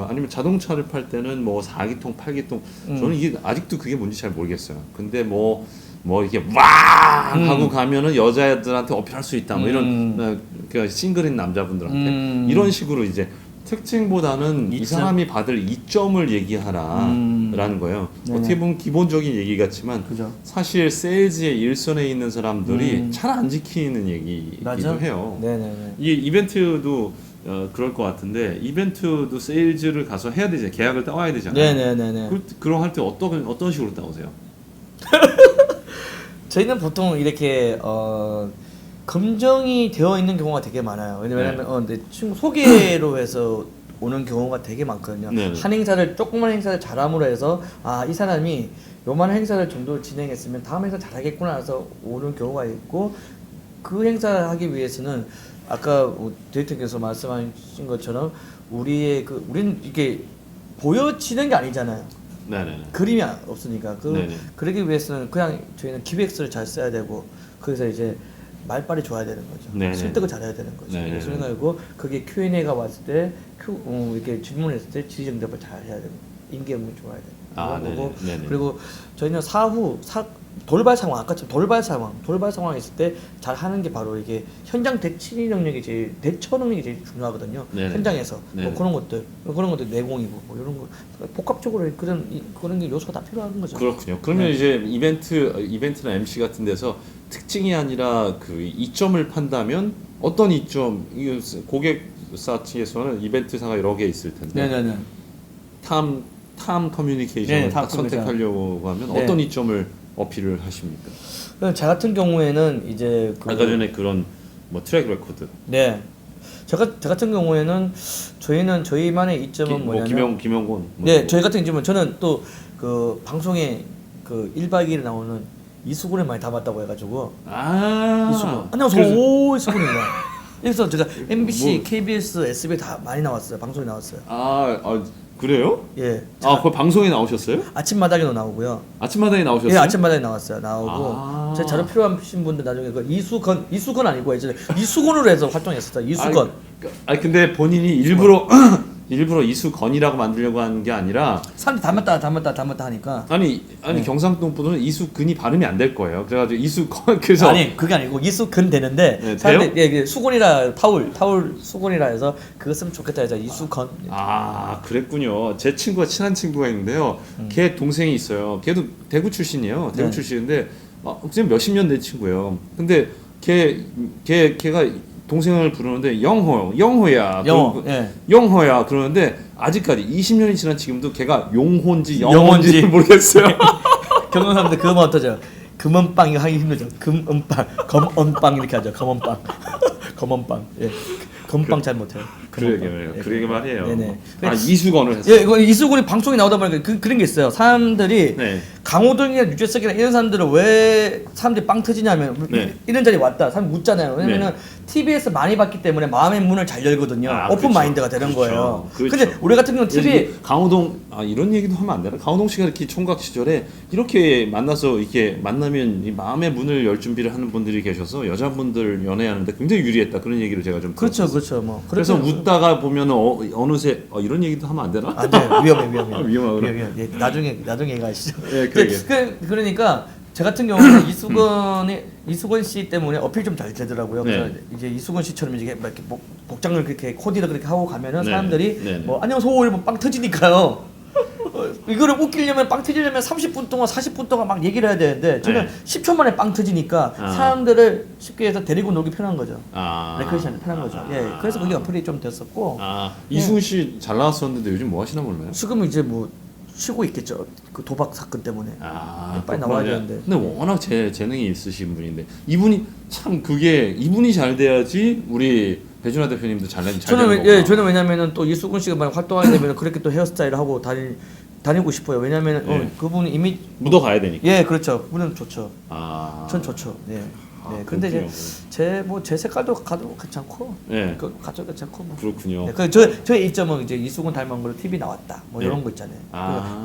아니면 자동차를 팔 때는 뭐 4기통, 8기통 저는 이게 아직도 그게 뭔지 잘 모르겠어요. 근데 뭐 이렇게 왕 하고 가면은 여자애들한테 어필할 수 있다. 뭐 이런 그 싱글인 남자분들한테 이런 식으로 이제 특징보다는 이 사람이 받을 이점을 얘기하라라는 거예요. 네네. 어떻게 보면 기본적인 얘기 같지만 그죠. 사실 세일즈의 일선에 있는 사람들이 잘 안 지키는 얘기이기도 맞아. 해요. 네네네. 이 이벤트도 그럴 것 같은데 이벤트도 세일즈를 가서 해야 되잖아요. 계약을 따와야 되잖아요. 네네네. 그럼 할 때 어떤 식으로 따오세요? 저희는 보통 이렇게 검정이 되어 있는 경우가 되게 많아요. 왜냐면 내 친구 소개로 해서 오는 경우가 되게 많거든요. 네네. 한 행사를 조그만 행사를 잘함으로 해서 이 사람이 요만 행사를 정도 진행했으면 다음 행사 잘하겠구나 해서 오는 경우가 있고 그 행사를 하기 위해서는 아까 디렉터께서 말씀하신 것처럼 우리는 이게 보여지는 게 아니잖아요. 네네네. 그림이 없으니까 네네. 그러기 위해서는 그냥 저희는 기획서를 잘 써야 되고 거기서 이제 말빨이 좋아야 되는 거죠. 네네. 설득을 잘해야 되는 거죠. 네네. 그래서 그게 Q&A가 왔을 때 이렇게 질문했을 때 지정답을 잘 해야 되고 임기응변이 좋아야 되고 그런 거고 네네. 그리고 저희는 돌발 상황 아까처럼 돌발 상황이 있을 때 잘 하는 게 바로 이게 현장 대처 능력이 제일 중요하거든요. 네네. 현장에서 네네. 뭐 그런 것들 내공이고 뭐 이런 거 복합적으로 그런 게 요소가 다 필요한 거죠. 그렇군요. 그러면 이제 이벤트나 MC 같은 데서 특징이 아니라 그 이점을 판다면 어떤 이점? 이 고객사 측에서는 이벤트사가 여러 개 있을 텐데. 네네네. 탐 커뮤니케이션을 네, 탐 선택하려고 하면 네. 어떤 이점을 어필을 하십니까? 저 같은 경우에는 이제 아까 전에 그런 뭐 트랙 레코드. 네. 저 같은 경우에는 저희만의 이점은 뭐냐면 김영곤. 뭐 네, 저희 같은 경우는 저는 또 그 방송에 그 1박 2일에 나오는 이수근을 많이 닮았다고 해가지고 이수근 안녕하세요 오 이수근입니다. 그래서 제가 MBC, KBS, SBS 다 많이 나왔어요. 방송에 나왔어요. 그래요? 예. 그 방송에 나오셨어요? 아침마당에도 나오고요. 아침마당에 나오셨어요? 예, 아침마당에 나왔어요. 나오고 제 자료 필요하신 분들 나중에 그 이수건 아니고 예전에 이수건으로 해서 활동했었어요. 이수건. 근데 본인이 일부러 이수건이라고 만들려고 하는 게 아니라 사람들이 닮았다 하니까 아니 경상도 분들은 이수근이 발음이 안 될 거예요. 그래가지고 이수건 그래서 아니 그게 아니고 이수근 되는데 네, 사람들이 예, 수건이라 타울 수건이라 해서 그거 쓰면 좋겠다 해서 이수건. 그랬군요. 제 친구가 친한 친구가 있는데요. 걔 동생이 있어요. 걔도 대구 출신이에요. 대구 네. 출신인데 지금 몇십 년 된 친구예요. 근데 걔가 동생을 부르는데 영호야. 예. 영호야 그러는데 아직까지 20년이 지난 지금도 걔가 용호인지 영호인지 모르겠어요. 경험 사람들 그거 어떠죠? 금은빵 이거 하기 힘들죠. 금은빵, 검은빵 이렇게 하죠. 검은빵, 검은빵. 예. 검은빵 잘 못해요. 그러게 말이에요. 네네. 이수건을 했어요. 예, 이거 이수근이 방송에 나오다 보니까 그런 게 있어요. 사람들이 네. 강호동이나 유재석이나 이런 사람들은 왜 사람들이 빵 터지냐면 네. 이런 자리에 왔다 사람 묻잖아요. 왜냐면은 TV에서 많이 봤기 때문에 마음의 문을 잘 열거든요. 오픈 그렇죠. 마인드가 되는 거예요. 그렇죠. 근데 우리 같은 경우는 TV 강호동 이런 얘기도 하면 안 되나? 강호동 씨가 이렇게 총각 시절에 이렇게 만나서 이렇게 만나면 이 마음의 문을 열 준비를 하는 분들이 계셔서 여자분들 연애하는데 굉장히 유리했다 그런 얘기를 제가 좀 그렇죠, 들었어요. 뭐 그래서 웃다가 보면 어느새 이런 얘기도 하면 안 되나? 안 돼요. 위험해. 위험하구나. 예, 나중에 가시죠. 예, 그러니까 제 같은 경우는 이수건 씨 때문에 어필 좀 잘 되더라고요. 그래서 네. 이제 이수건 씨처럼 이제 막 이렇게 복장을 그렇게 코디를 그렇게 하고 가면은 네. 사람들이 네. 뭐 안녕하세요 이러면 빵 터지니까요. 이거를 웃기려면 빵 터지려면 30분 동안 40분 동안 막 얘기를 해야 되는데 저는 네. 10초 만에 빵 터지니까 사람들을 쉽게 해서 데리고 놀기 편한 거죠. 레크레이션이 편한 거죠. 예, 그래서 그게 어플이 좀 됐었고. 이승훈 씨 잘 나왔었는데 요즘 뭐 하시나 몰라요? 지금은 이제 뭐 쉬고 있겠죠. 그 도박 사건 때문에. 빨리 나와야 되는데. 근데 워낙 재능이 있으신 분인데 이분이 잘 돼야지 우리 배준하 대표님도 잘 되는 거구나. 저는 왜냐면은 또 이수근 씨가 만약 활동하게 되면 그렇게 또 헤어스타일을 하고 다니고 싶어요. 왜냐면은 네. 그분이 이미 묻어가야 되니까. 예, 그렇죠. 그분은 좋죠. 전 좋죠. 네. 근데 이제 제 색깔도 가도 괜찮고, 네. 가도 괜찮고 뭐. 그렇군요. 네, 저의 이점은 이제 이수근 닮은 걸로 TV 나왔다. 뭐 네. 이런 거 있잖아요.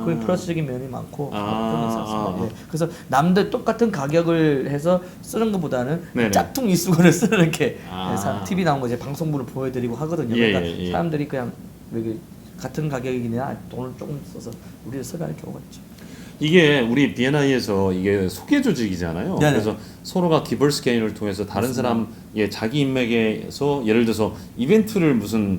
그게 플러스적인 면이 많고 그런 게 있었습니다. 예. 그래서 남들 똑같은 가격을 해서 쓰는 것보다는 네네. 짝퉁 이수근을 쓰는 게 TV 나온 거 이제 방송분을 보여드리고 하거든요. 그러니까 사람들이 그냥 여기 같은 가격이냐 돈을 조금 써서 우리를 섭외할 경우가 있죠. 이게 우리 B&I에서 이게 소개 조직이잖아요. 네네. 그래서 서로가 기벌스 게임을 통해서 다른 사람의 자기 인맥에서 예를 들어서 이벤트를 무슨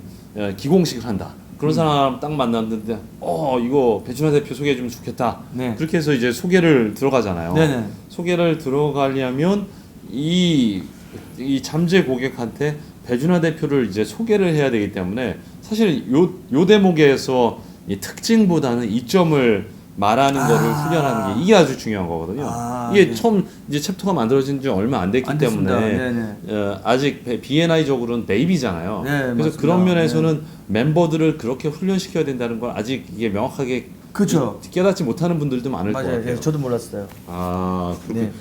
기공식을 한다. 그런 사람 딱 만났는데 이거 배준하 대표 소개해주면 좋겠다. 네. 그렇게 해서 이제 소개를 들어가잖아요. 네네. 소개를 들어가려면 이 잠재 고객한테 배준하 대표를 이제 소개를 해야 되기 때문에 사실 요 대목에서 이 특징보다는 이점을 말하는 거를 훈련하는 게 이게 아주 중요한 거거든요. 이게 네. 처음 이제 챕터가 만들어진 지 얼마 안 됐기 때문에 아직 B&I적으로는 베이비잖아요. 네, 그래서 맞습니다. 그런 면에서는 멤버들을 그렇게 훈련시켜야 된다는 걸 아직 이게 명확하게 그죠. 깨닫지 못하는 분들도 많을 것 맞아요. 같아요. 예, 저도 몰랐어요. 그렇군요.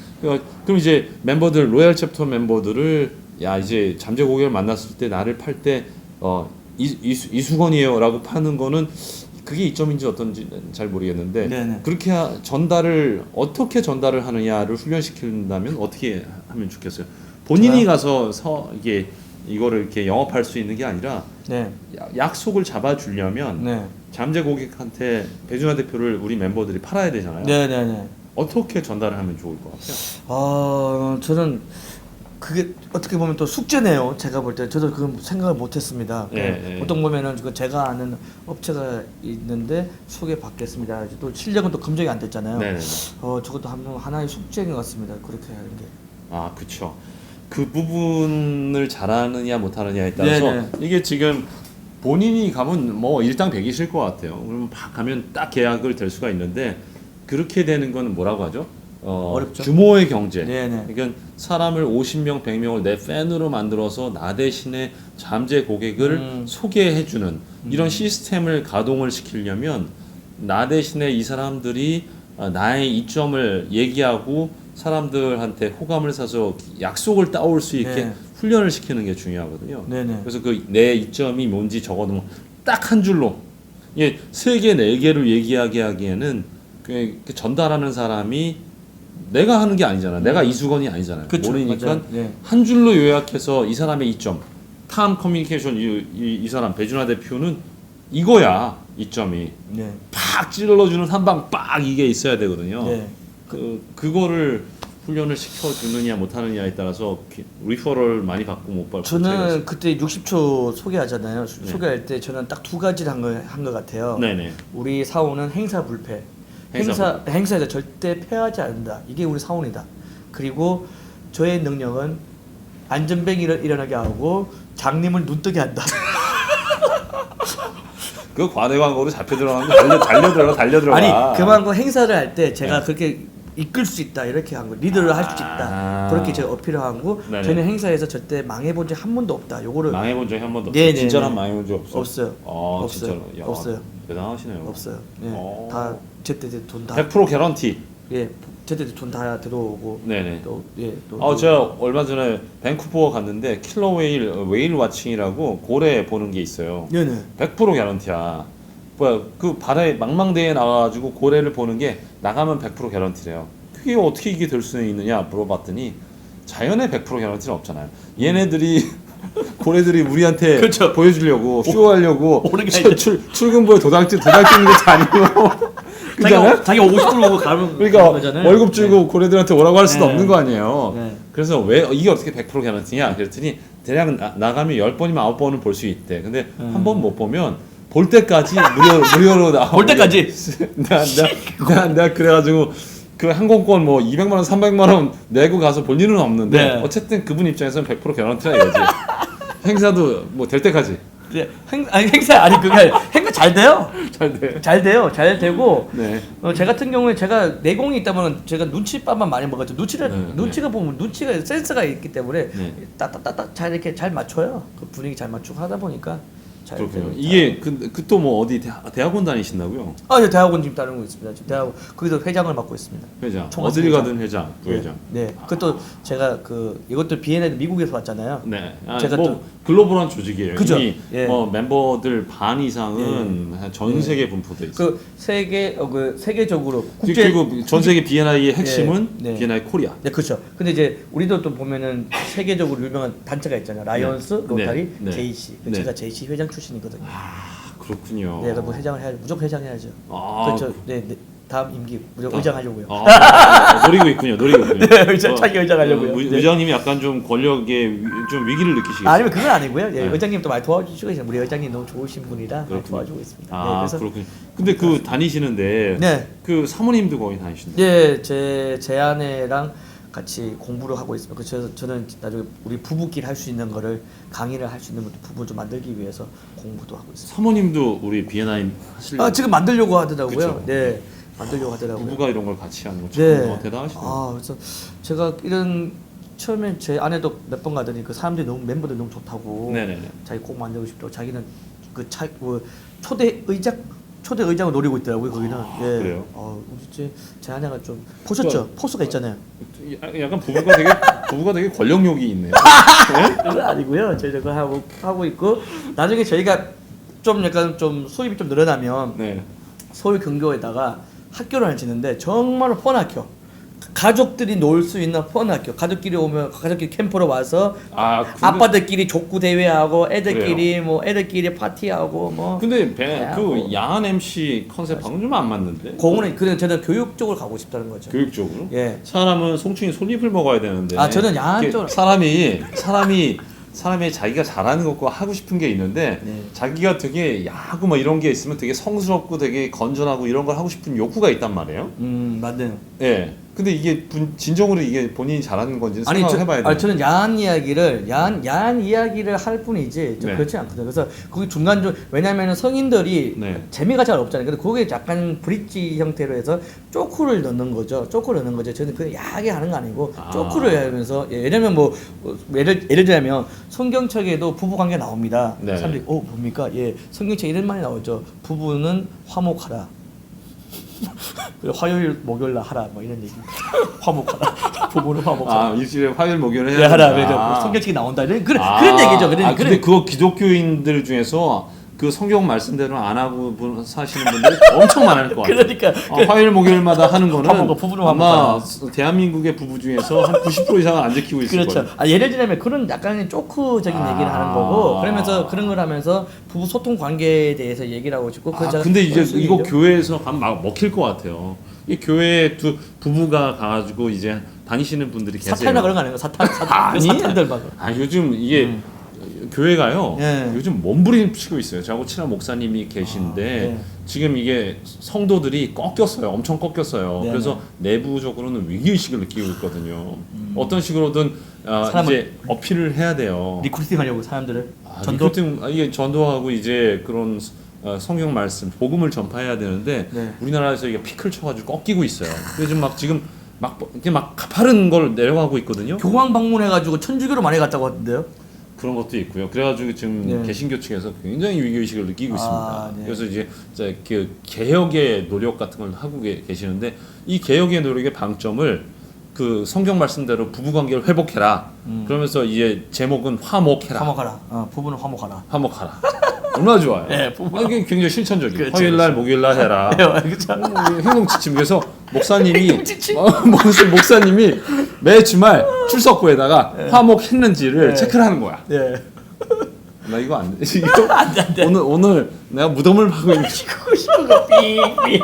그럼 이제 멤버들 로얄 챕터 멤버들을 이제 잠재 고객을 만났을 때 나를 팔 때 이수건이에요라고 파는 거는 그게 이점인지 어떤지 잘 모르겠는데 네네. 그렇게 어떻게 전달을 하느냐를 훈련시킨다면 어떻게 하면 좋겠어요? 본인이 가서 이거를 이렇게 영업할 수 있는 게 아니라 네. 약속을 잡아주려면 잠재 고객한테 배준하 대표를 우리 멤버들이 팔아야 되잖아요. 네네네. 어떻게 전달을 하면 좋을 것 같아요? 저는 그게 어떻게 보면 또 숙제네요. 제가 볼 때 저도 그건 생각을 못했습니다. 보통 보면은 제가 아는 업체가 있는데 소개받겠습니다. 또 실력은 또 검증이 안 됐잖아요. 네네. 저것도 하나의 숙제인 것 같습니다. 그렇게 하는 게. 그렇죠. 그 부분을 잘하느냐 못하느냐에 따라서 네네. 이게 지금 본인이 가면 뭐 일당백이실 것 같아요. 그러면 막 가면 딱 계약을 될 수가 있는데 그렇게 되는 거는 뭐라고 하죠? 어렵죠. 규모의 경제. 네네. 그러니까 사람을 50명, 100명을 내 팬으로 만들어서 나 대신에 잠재 고객을 소개해주는 이런 시스템을 가동을 시키려면 나 대신에 이 사람들이 나의 이점을 얘기하고 사람들한테 호감을 사서 약속을 따올 수 있게 네. 훈련을 시키는 게 중요하거든요. 네네. 그래서 그 내 이점이 뭔지 적어놓으면 딱 한 줄로 예, 3개, 4개를 얘기하게 하기에는 그 전달하는 사람이 내가 하는 게 아니잖아. 내가 이수건이 아니잖아요. 그쵸, 모르니까 맞아요. 네. 한 줄로 요약해서 이 사람의 이점. 탐 커뮤니케이션 이 사람 배준하 대표는 이거야. 이점이 네. 팍 찔러주는 한 방 빡 이게 있어야 되거든요. 네. 그거를 훈련을 시켜주느냐 못하느냐에 따라서 리퍼럴 많이 받고 못 받고 저는 그때 60초 소개하잖아요. 소개할 때 저는 딱 두 가지를 한 것 같아요. 네네. 우리 사원은 행사 불패. 행사에서 절대 패하지 않는다. 이게 우리 사원이다. 그리고 저의 능력은 안전뱅이를 일어나게 하고 장님을 눈뜨게 한다. 그 과대 광고로 잡혀 들어가는 거 달려 들어가. 아니 그만큼 행사를 할 때 제가 네. 그렇게 이끌 수 있다 이렇게 한 거, 리더를 할 수 있다 그렇게 제가 어필을 한 거. 네네. 저는 행사에서 절대 망해본 적 한 번도 없다. 요거를 망해본 적이 한 번도 네네네. 없어요. 진짜로 망해본 적 없어. 없어요. 아, 없어요. 진짜로. 야, 없어요. 대단하시네요. 없어요. 네. 어. 다 제때 돈 다 100% 개런티. 예, 제때 돈 다 들어오고 네네. 또 예, 또 제가 얼마 전에 밴쿠버 갔는데 킬러 웨일 와칭이라고 고래 보는 게 있어요. 네네. 100% 개런티야. 뭐야 그 바다에 망망대해 나와가지고 고래를 보는 게 나가면 100% 개런티래요. 그게 어떻게 이게 될 수 있느냐 물어봤더니 자연의 100% 개런티는 없잖아요. 얘네들이 고래들이 우리한테 그렇죠. 보여주려고 쇼하려고 오는 게 아니라 출근부에 도장 찍는 것도 아니고 자기 50불 먹고 가는 그러니까 거잖아요. 월급 주고 고래들한테 오라고 할 수도 네. 없는 거 아니에요. 네. 그래서 왜 이게 어떻게 100% 개런티냐 그랬더니 대략 나가면 10번이면 9번은 볼 수 있대. 근데 한 번 못 보면 볼 때까지 무료로 나와. 볼 때까지? 내가 그래가지고 그 항공권 뭐 200만 원, 300만 원 내고 가서 볼 일은 없는데 네. 어쨌든 그분 입장에서는 100% 개런티라 이거지. 행사도 뭐 될 때까지 네. 행사 아니 그게 행사 잘 돼요. 잘 돼. 잘 돼요. 잘 되고 네. 제 같은 경우에 제가 내공이 있다면 제가 눈치밥만 많이 먹었죠. 네, 눈치가 보면 눈치가 센스가 있기 때문에 네. 따따따따 잘 이렇게 잘 맞춰요. 그 분위기 잘 맞추고 하다 보니까 잘 그렇군요. 되고 이게 또 뭐 어디 대학원 다니신다고요? 네, 대학원 지금 따르고 있습니다. 지금 대학원 거기서 회장을 맡고 있습니다. 회장. 총괄 어딜 회장. 가든 회장, 부회장. 네. 그것도 제가 이것도 비엔나 미국에서 왔잖아요. 네. 제가 뭐 글로벌한 조직이에요. 그죠? 이미 예. 멤버들 반 이상은 전 세계 분포돼 있어요. 그 세계적으로 그리고 전 세계 B&I의 핵심은 네. B&I 코리아. 네, 그렇죠. 근데 이제 우리도 또 보면은 세계적으로 유명한 단체가 있잖아요. 라이언스, 네. 로타리, 네. JC. 네. 제가 JC 회장 출신이거든요. 그렇군요. 네, 뭐 회장을 해야죠. 무조건 회장해야죠. 아, 그렇죠. 네, 다음 임기 무조건 의장하려고요. 노리고 있군요. 네, 자기 의장하려고요. 네. 의장님이 약간 좀 권력의 좀 위기를 느끼시겠어요. 아니면 그건 아니고요. 예, 네. 의장님 또 많이 도와주시고 계세요. 우리 의장님 너무 좋으신 분이라 많이 그렇군요. 도와주고 있습니다. 네, 아, 그래서 그렇군요. 근데 그 다니시는데 네. 그 사모님도 거기 다니신다. 예, 제 아내랑 같이 공부를 하고 있습니다. 그래서 저는 나중에 우리 부부끼리 할 수 있는 거를 강의를 할 수 있는 것도 부부를 좀 만들기 위해서 공부도 하고 있습니다. 사모님도 우리 B&I 하시려고 지금 만들려고 하더라고요. 그쵸. 네, 만들려고 하더라고요. 부부가 이런 걸 같이 하는 거 참 네. 대단하시네요. 그래서 제가 이런 처음에 제 아내도 몇 번 가더니 그 사람들이 너무 멤버들 너무 좋다고. 네네네. 자기 꼭 만들고 싶다고. 자기는 초대 의장을 노리고 있더라고요. 거기는. 예. 그래요? 제 아내가 좀 보셨죠? 포스가 있잖아요. 약간 부부가 되게 권력욕이 있네요. 그건 아니고요. 저희가 하고 있고 나중에 저희가 좀 약간 좀 수입이 좀 늘어나면 네. 서울 근교에다가 학교를 하나 짓는데 정말로 펀학교. 가족들이 놀 수 있는 펀학교. 가족끼리 오면 가족끼리 캠프로 와서 근데, 아빠들끼리 족구 대회하고 애들끼리 파티하고 뭐. 근데 다양하고. 그 야한 MC 컨셉하고는 좀 안 맞는데. 공은 그냥 저는 교육 쪽으로 가고 싶다는 거죠. 교육적으로. 예. 사람은 송충이 솔잎을 먹어야 되는데. 저는 야한 이게 쪽으로. 사람이 자기가 잘하는 것과 하고 싶은 게 있는데 네. 자기가 되게 야하고 막 이런 게 있으면 되게 성스럽고 되게 건전하고 이런 걸 하고 싶은 욕구가 있단 말이에요. 맞네요. 예. 근데 이게 진정으로 이게 본인이 잘하는 건지 아니, 생각을 해봐야 돼요. 저는 야한 이야기를 할 뿐이지 좀 네. 그렇지 않거든요. 그래서 거기 중간 중 왜냐하면 성인들이 네. 재미가 잘 없잖아요. 근데 거기에 약간 브릿지 형태로 해서 쪼크를 넣는 거죠. 쪼크를 넣는 거죠. 저는 그 야하게 하는 거 아니고 쪼크를 하면서 예를 뭐 예를 들자면 성경책에도 부부 관계 나옵니다. 네. 사람들이 뭡니까? 예, 성경책 이런 말이 나오죠. 부부는 화목하라. 화요일 목요일 날 하라 뭐 이런 얘기. 화목하라. 부부는 화목하라. 일주일에 화요일 목요일 해야 네, 하라. 된다. 성경책이 나온다. 그런 얘기죠. 근데 그거 기독교인들 중에서 그 성경 말씀대로 안 하고 사시는 분들이 엄청 많을 것 같아요. 그러니까 화요일 목요일마다 하는 거는 부부는 아마 대한민국의 부부 중에서 한 90% 이상은 안 지키고 있을 그렇죠. 거예요. 예를 들면 그런 약간 쪼크적인 얘기를 하는 거고 그러면서 그런 걸 하면서 부부 소통 관계에 대해서 얘기를 하고 싶고 근데 이제 이거 교회에서 가면 막 먹힐 것 같아요. 이 교회에 두 부부가 가가지고 이제 다니시는 분들이 계세요. 사탄이나 그런 거 아니에요? 사탄들 막. 요즘 이게 교회가요. 예. 요즘 몸부림치고 있어요. 저하고 친한 목사님이 계신데 네. 지금 이게 성도들이 꺾였어요. 엄청 꺾였어요. 네네. 그래서 내부적으로는 위기의식을 느끼고 있거든요. 어떤 식으로든 이제 어필을 해야 돼요. 리크루팅 하려고 사람들을 이게 전도하고 이제 그런 성경 말씀, 복음을 전파해야 되는데 네. 우리나라에서 이게 피클 쳐가지고 꺾이고 있어요. 그래서 지금 이렇게 막 가파른 걸 내려가고 있거든요. 교황 방문해가지고 천주교로 많이 갔다고 하던데요? 그런 것도 있고요. 그래가지고 지금 네. 개신교 측에서 굉장히 위기의식을 느끼고 있습니다. 네. 그래서 이제 그 개혁의 노력 같은 걸 하고 계시는데 이 개혁의 노력의 방점을 그 성경 말씀대로 부부관계를 회복해라. 그러면서 이제 제목은 화목해라. 화목하라. 부부는 화목하라. 화목하라. 얼마나 좋아요. 네, 이게 굉장히 실천적이에요. 그렇죠, 화요일날, 목요일날 해라. 그렇죠. 행동 지침. 그래서 목사님이 목사님이 매 주말 출석부에다가 화목했는지를 체크를 하는 거야. 네. 나 이거 안 돼. 이거 안 돼. 오늘 내가 무덤을 파고 있는. 그거 싶은 거 삐삐.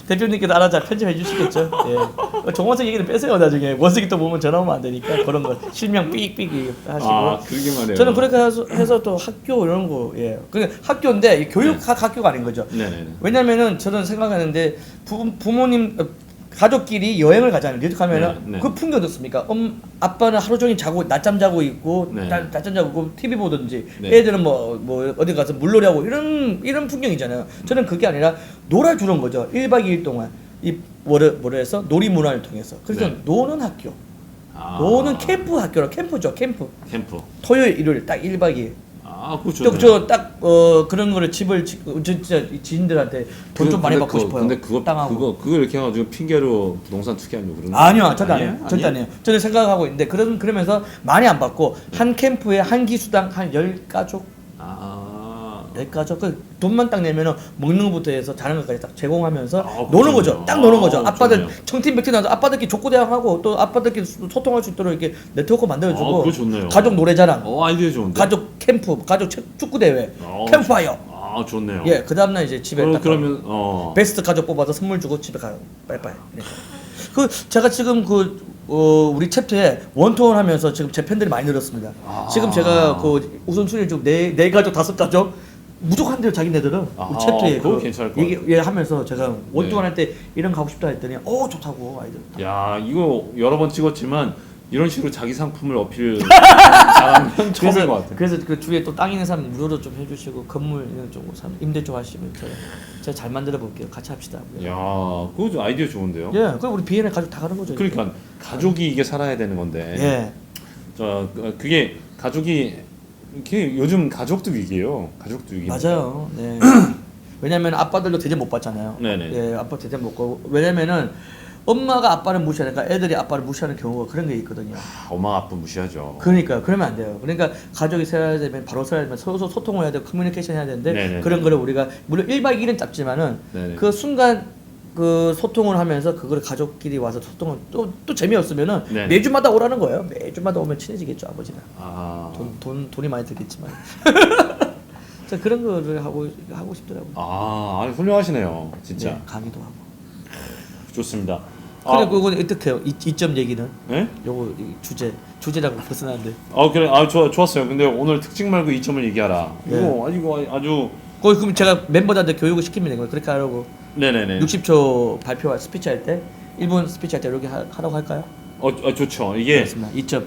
대표님께서 알아서 편집해 주시겠죠. 예. 정원석 얘기는 빼세요 나중에. 원석이 또 보면 전화 오면 안 되니까 그런 거 실명 삑삑 하시고. 그러게 말이에요. 저는 그렇게 해서 또 학교 이런 거 예. 그러니까 학교인데 교육학 학교가 아닌 거죠. 네네네. 왜냐면은 저는 생각하는데 부모님 가족끼리 여행을 가잖아요. 이렇게 하면은 네, 네. 그 풍경 어떻습니까? 아빠는 하루 종일 자고 낮잠 자고 있고 네. 낮잠 자고 있고 TV 보든지 네. 애들은 뭐 어디 가서 물놀이 하고 이런 풍경이잖아요. 저는 그게 아니라 놀아주는 거죠. 1박 2일 동안 이 뭐를 해서 놀이 문화를 통해서. 그래서 네. 노는 학교. 노는 캠프 학교라 캠프죠. 캠프. 토요일 일요일 딱 1박 2일. 그거 좋네요. 저딱 그런 거를 진짜 지인들한테 돈 좀 많이 받고 싶어요. 근데 그거 이렇게 해가지고 핑계로 부동산 투기하려고 그러는 거 아니요, 절대 아니에요. 절대 아니에요. 저는 생각하고 있는데 그러면서 많이 안 받고 한 캠프에 한 기수당 한 10가족 10가족 그 돈만 딱 내면은 먹는 것부터 해서 자는 것까지 딱 제공하면서 노는 거죠. 딱 노는 거죠. 아빠들 청팀 백팀 나서 아빠들끼리 족구 대항하고 또 아빠들끼리 소통할 수 있도록 이렇게 네트워크 만들어주고 그거 좋네요. 가족 노래자랑 아이디어 좋은데. 가족 캠프 가족 축구 대회 캠프파이어 좋네요. 예, 그 다음날 이제 집에 딱 그러면 베스트 가족 뽑아서 선물 주고 집에 가요. 빠이빠이. 네. 그 제가 지금 우리 챕터에 원투원 하면서 지금 제 팬들이 많이 늘었습니다. 지금 제가 그 우선순위 중 네 가족 5가족 무조건 한대요 자기네들은 우리 챕터에 그거 괜찮을 것 같아요. 얘기 하면서 제가 원투원 할 때 이런 가고 싶다 했더니 좋다고 아이들. 야 이거 여러 번 찍었지만 이런 식으로 자기 상품을 어필 잘하면 처음인 것 같아요. 그래서 그 주위에 또 땅 있는 사람 무료로 좀 해주시고 건물 이런 쪽 사람 임대 쪽 하시면 제가 잘 만들어 볼게요. 같이 합시다. 야 그거 아이디어 좋은데요. 예, 그럼 우리 비엔에 가족 다 가는 거죠. 그러니까 가족이 이게 살아야 되는 건데. 예. 그게 가족이 이게 요즘 가족도 위기예요. 가족도 위기. 맞아요. 네. 왜냐면 아빠들도 대접 못 받잖아요. 네네. 예, 아빠 대접 못 받고 왜냐면은 엄마가 아빠를 무시하니까 애들이 아빠를 무시하는 경우가 그런 게 있거든요. 엄마 아빠 무시하죠. 그러니까 그러면 안 돼요. 그러니까 가족이 살아야 되면 바로 살아야 되면 서로 소통을 해야 되고 커뮤니케이션 해야 되는데 네네. 그런 거를 우리가 물론 1박 2일은 짧지만은 네네. 그 순간 그 소통을 하면서 그거를 가족끼리 와서 소통을 또 재미없으면은 네네. 매주마다 오라는 거예요. 매주마다 오면 친해지겠죠 아버지랑. 돈이 많이 들겠지만. 저 그런 거를 하고 싶더라고요. 훌륭하시네요, 진짜. 네, 강의도 하고. 좋습니다. 그래 그건 어떡해요? 이점 얘기는? 네? 요거 주제라고 벗어나는데. 그래, 좋았어요. 근데 오늘 특징 말고 2점을 얘기하라. 네. 이거 아주 거기 그럼 제가 멤버들한테 교육을 시키면 되는 거예요. 그렇게 하라고. 네네네. 60초 발표 스피치 할 때 1분 스피치 할 때 이렇게 하라고 할까요? 좋죠. 이게 알겠습니다. 2점.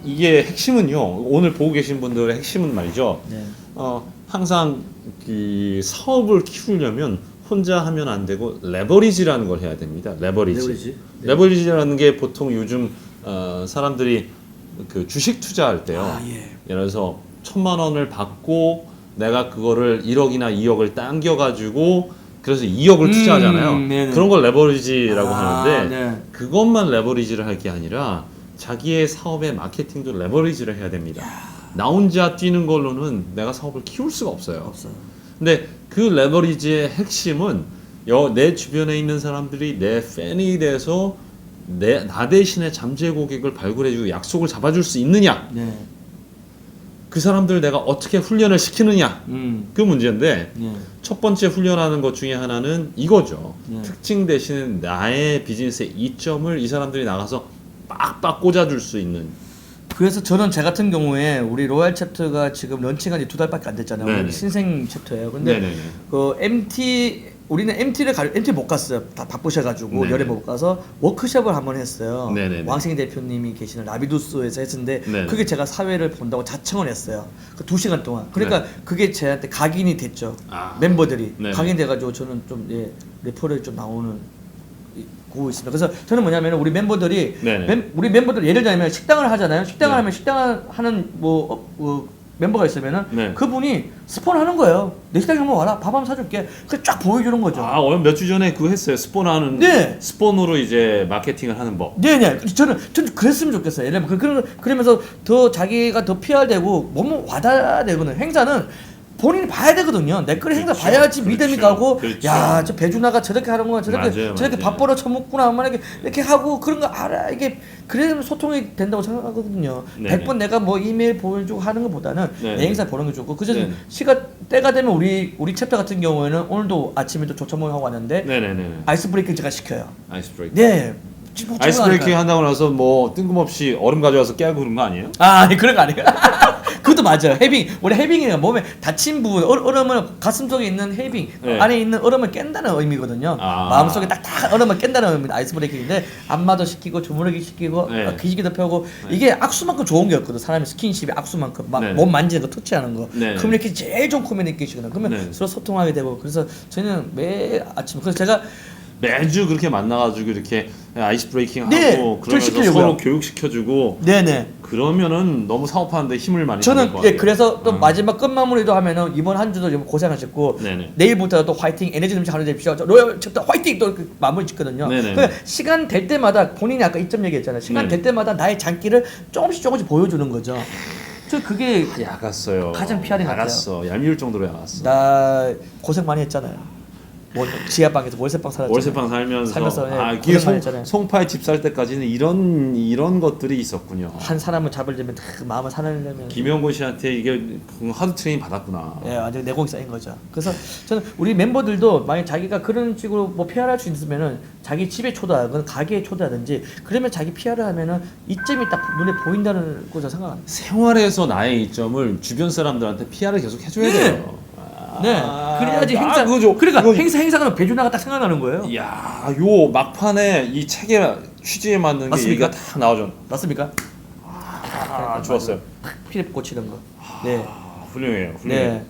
이게 핵심은요. 오늘 보고 계신 분들의 핵심은 말이죠. 네. 항상 그 사업을 키우려면 혼자 하면 안 되고 레버리지라는 걸 해야 됩니다. 레버리지. 네. 레버리지라는 게 보통 요즘 사람들이 그 주식 투자할 때요. 아, 예. 예를 들어서 1,000만 원을 받고 내가 그거를 1억이나 2억을 당겨가지고 그래서 2억을 투자하잖아요. 네네. 그런 걸 레버리지라고 아, 하는데 네. 그것만 레버리지를 할 게 아니라 자기의 사업의 마케팅도 레버리지를 해야 됩니다. 나 혼자 뛰는 걸로는 내가 사업을 키울 수가 없어요. 없어요. 근데 그 레버리지의 핵심은 내 주변에 있는 사람들이 내 팬이 돼서 나 대신에 잠재 고객을 발굴해주고 약속을 잡아줄 수 있느냐, 네. 그 사람들 내가 어떻게 훈련을 시키느냐, 그 문제인데 네. 첫 번째 훈련하는 것 중에 하나는 이거죠. 네. 특징 대신 나의 비즈니스의 이점을 이 사람들이 나가서 빡빡 꽂아줄 수 있는. 그래서 저는 제 같은 경우에 우리 로얄 챕터가 지금 런칭한 지 2달밖에 안 됐잖아요. 네네. 우리 신생 챕터예요. 근데 네네네. 그 우리는 MT 못 갔어요. 다 바쁘셔가지고 네네. 열에 못 가서 워크숍을 한번 했어요. 네네네. 왕승희 대표님이 계시는 라비두스에서 했는데 네네. 그게 제가 사회를 본다고 자청을 했어요. 그 2시간 동안. 그러니까 네. 그게 저한테 각인이 됐죠. 아. 멤버들이 네네. 각인 돼가지고 저는 좀 레퍼럴 좀 나오는 보고 있습니다. 그래서 저는 뭐냐면 우리 멤버들이 네네. 우리 멤버들 예를 들면 식당을 하잖아요. 식당을 네. 하면 식당을 하는 멤버가 있으면은 네. 그분이 스폰 하는 거예요. 내 식당에 한번 와라. 밥 한번 사줄게. 그 쫙 보여주는 거죠. 얼마 몇 주 전에 그거 했어요. 스폰하는. 네. 스폰으로 이제 마케팅을 하는 법. 네네. 저는 그랬으면 좋겠어요. 예를 들면 그러면서 더 자기가 더 PR되고 몸은 와닿아야 되거든. 행사는 본인이 봐야 되거든요. 내 거를 행사 그렇죠. 봐야지 믿음이 그렇죠. 가고 그렇죠. 야, 저 배준아가 저렇게 하는구나. 저렇게 맞아요, 저렇게 맞아요. 밥 벌어 처먹구나. 이렇게 하고 그런 거 알아. 이게 그래야 소통이 된다고 생각하거든요. 네네. 100번 내가 뭐 이메일 보여주고 하는 것보다는 네네. 내 행사 보는 게 좋고 그래서 네네. 때가 되면 우리 챕터 같은 경우에는 오늘도 아침에 또 조차 모임 하고 왔는데 네네네. 아이스 브레이킹 제가 시켜요. 아이스 브레이킹. 네. 아이스 브레이킹 한다고 나서 뭐 뜬금없이 얼음 가져와서 깨고 그런 거 아니에요? 아니 그런 거 아니에요. 그것도 맞아요. 우리 해빙이가 몸에 다친 부분, 얼음을 가슴 속에 있는 해빙 네. 안에 있는 얼음을 깬다는 의미거든요. 마음 속에 딱딱 얼음을 깬다는 의미입니다. 아이스 브레이킹인데 안마도 시키고 주무르기 시키고 네. 기지개도 펴고 이게 악수만큼 좋은 게 없거든. 사람의 스킨십이 악수만큼 막 네. 몸 만지는 거 터치하는 거. 네. 커뮤니케이션 제일 좋은 커뮤니케이션이거든. 그러면 네. 서로 소통하게 되고 그래서 저는 매일 아침 그래서 제가 매주 그렇게 만나가지고 이렇게 아이스 브레이킹 네, 하고 좀 그러면서 시키려고요. 서로 교육시켜주고 네네. 그러면은 너무 사업하는데 힘을 많이 저는 받을 것 같아요. 그래서 또 마지막 끝마무리도 하면은 이번 한 주도 좀 고생하셨고 네네. 내일부터 또 화이팅 에너지 넘치 하루 되십시오. 로얄 챕터 화이팅 또 마무리 짓거든요. 네네. 그러니까 시간 될 때마다 본인이 아까 이점 얘기했잖아요. 시간 네. 될 때마다 나의 장기를 조금씩 보여주는 거죠. 저 그게 야갔어요. 가장 PR인 것 같아요. 야갔어. 얄미울 정도로 야갔어. 나 고생 많이 했잖아요. 지하방에서 월세방 살았잖아요. 월세방 살면서 네, 이게 고생 많이 했잖아요. 송파에 집 살 때까지는 이런 것들이 있었군요. 한 사람을 잡으려면 그 마음을 사려면 김영곤 씨한테 이게 하드 트레이닝 받았구나. 예, 완전 내공이 쌓인 거죠. 그래서 저는 우리 멤버들도 만약 자기가 그런 식으로 뭐 PR할 수 있으면은 자기 집에 초대하든 가게에 초대하든지 그러면 자기 PR을 하면은 이점이 딱 눈에 보인다는 거죠 생각합니다. 생활에서 나의 이점을 주변 사람들한테 PR을 계속 해줘야 네. 돼요. 네, 그래야지 행사. 그거죠. 그러니까 그거- 행사가 배준아가 딱 생각나는 거예요. 야, 요 막판에 이 책의 취지에 맞는 게 맞습니까? 얘기가 다 나오죠. 맞습니까? 좋았어요. 피립 고치는 거. 네, 훌륭해요. 네,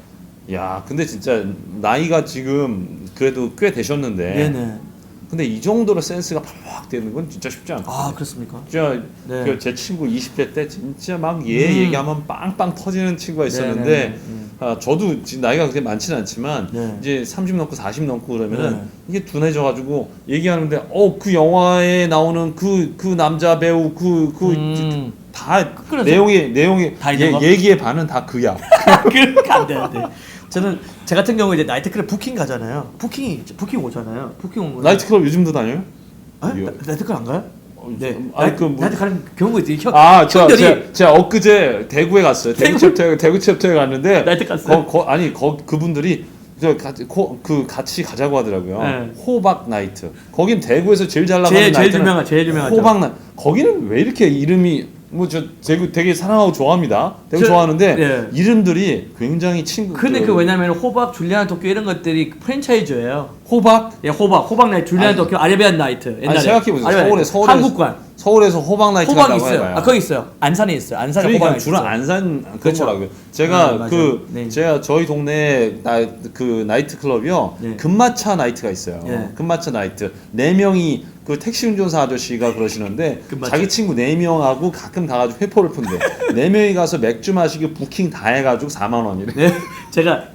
야, 근데 진짜 나이가 지금 그래도 꽤 되셨는데, 네네. 근데 이 정도로 센스가 팍팍 되는 건 진짜 쉽지 않거든요. 아 그렇습니까? 진짜 네. 제 친구 20대 때 진짜 막 얘 얘기하면 빵빵 터지는 친구가 있었는데, 네. 저도 지금 나이가 그렇게 많지는 않지만 네. 이제 30 넘고 40 넘고 그러면은 네. 이게 둔해져가지고 얘기하는데 그 영화에 나오는 그 남자 배우 다 그래서 내용이 다 있는 거? 얘기의 반은 다 그야. 그렇게 안 되는데. 저는 제 같은 경우에 이제 나이트클럽 부킹 가잖아요. 부킹 오잖아요. 부킹 오면 나이트클럽 요즘도 다녀요? 나이트클럽 안 가요? 네. 아니, 뭐- 나이트 가는 경우가 있지. 제가 엊그제 대구에 갔어요. 대구 챕터에 갔는데 나이트 갔어요? 그분들이 같이 가자고 하더라고요. 네. 호박 나이트. 거긴 대구에서 제일 잘 나가는 제일 나이트는 유명한 제일 유명하죠. 호박 나이트. 거기는 왜 이렇게 이름이 뭐 저 되게 사랑하고 좋아합니다. 되게 저- 좋아하는데 예. 이름들이 굉장히 친구. 근데 그 왜냐면 호박, 줄리안 도쿄 이런 것들이 프랜차이즈예요. 호박. 예, 호박 나이트, 줄리안 아니, 도쿄, 아레비안 나이트. 옛날에. 생각해 보세요. 아레비안 서울에 나이트. 한국관. 서울에서 호박 나이트가 호박이 있다고 있어요. 해봐요. 아, 거기 있어요. 안산에 있어요. 안산에 호박 그러니까 나이트. 주로 있어요. 안산 그런 그렇죠. 거라고요. 제가 맞아요. 네. 제가 저희 동네 그 나이트 클럽이요. 네. 금마차 나이트가 있어요. 예. 금마차 나이트. 4명이 그 택시 운전사 아저씨가 그러시는데 금마차. 자기 친구 4명하고 가끔 가가지고 회포를 푼대. 4명이 가서 맥주 마시기 부킹 다 해가지고 4만 원이래. 네,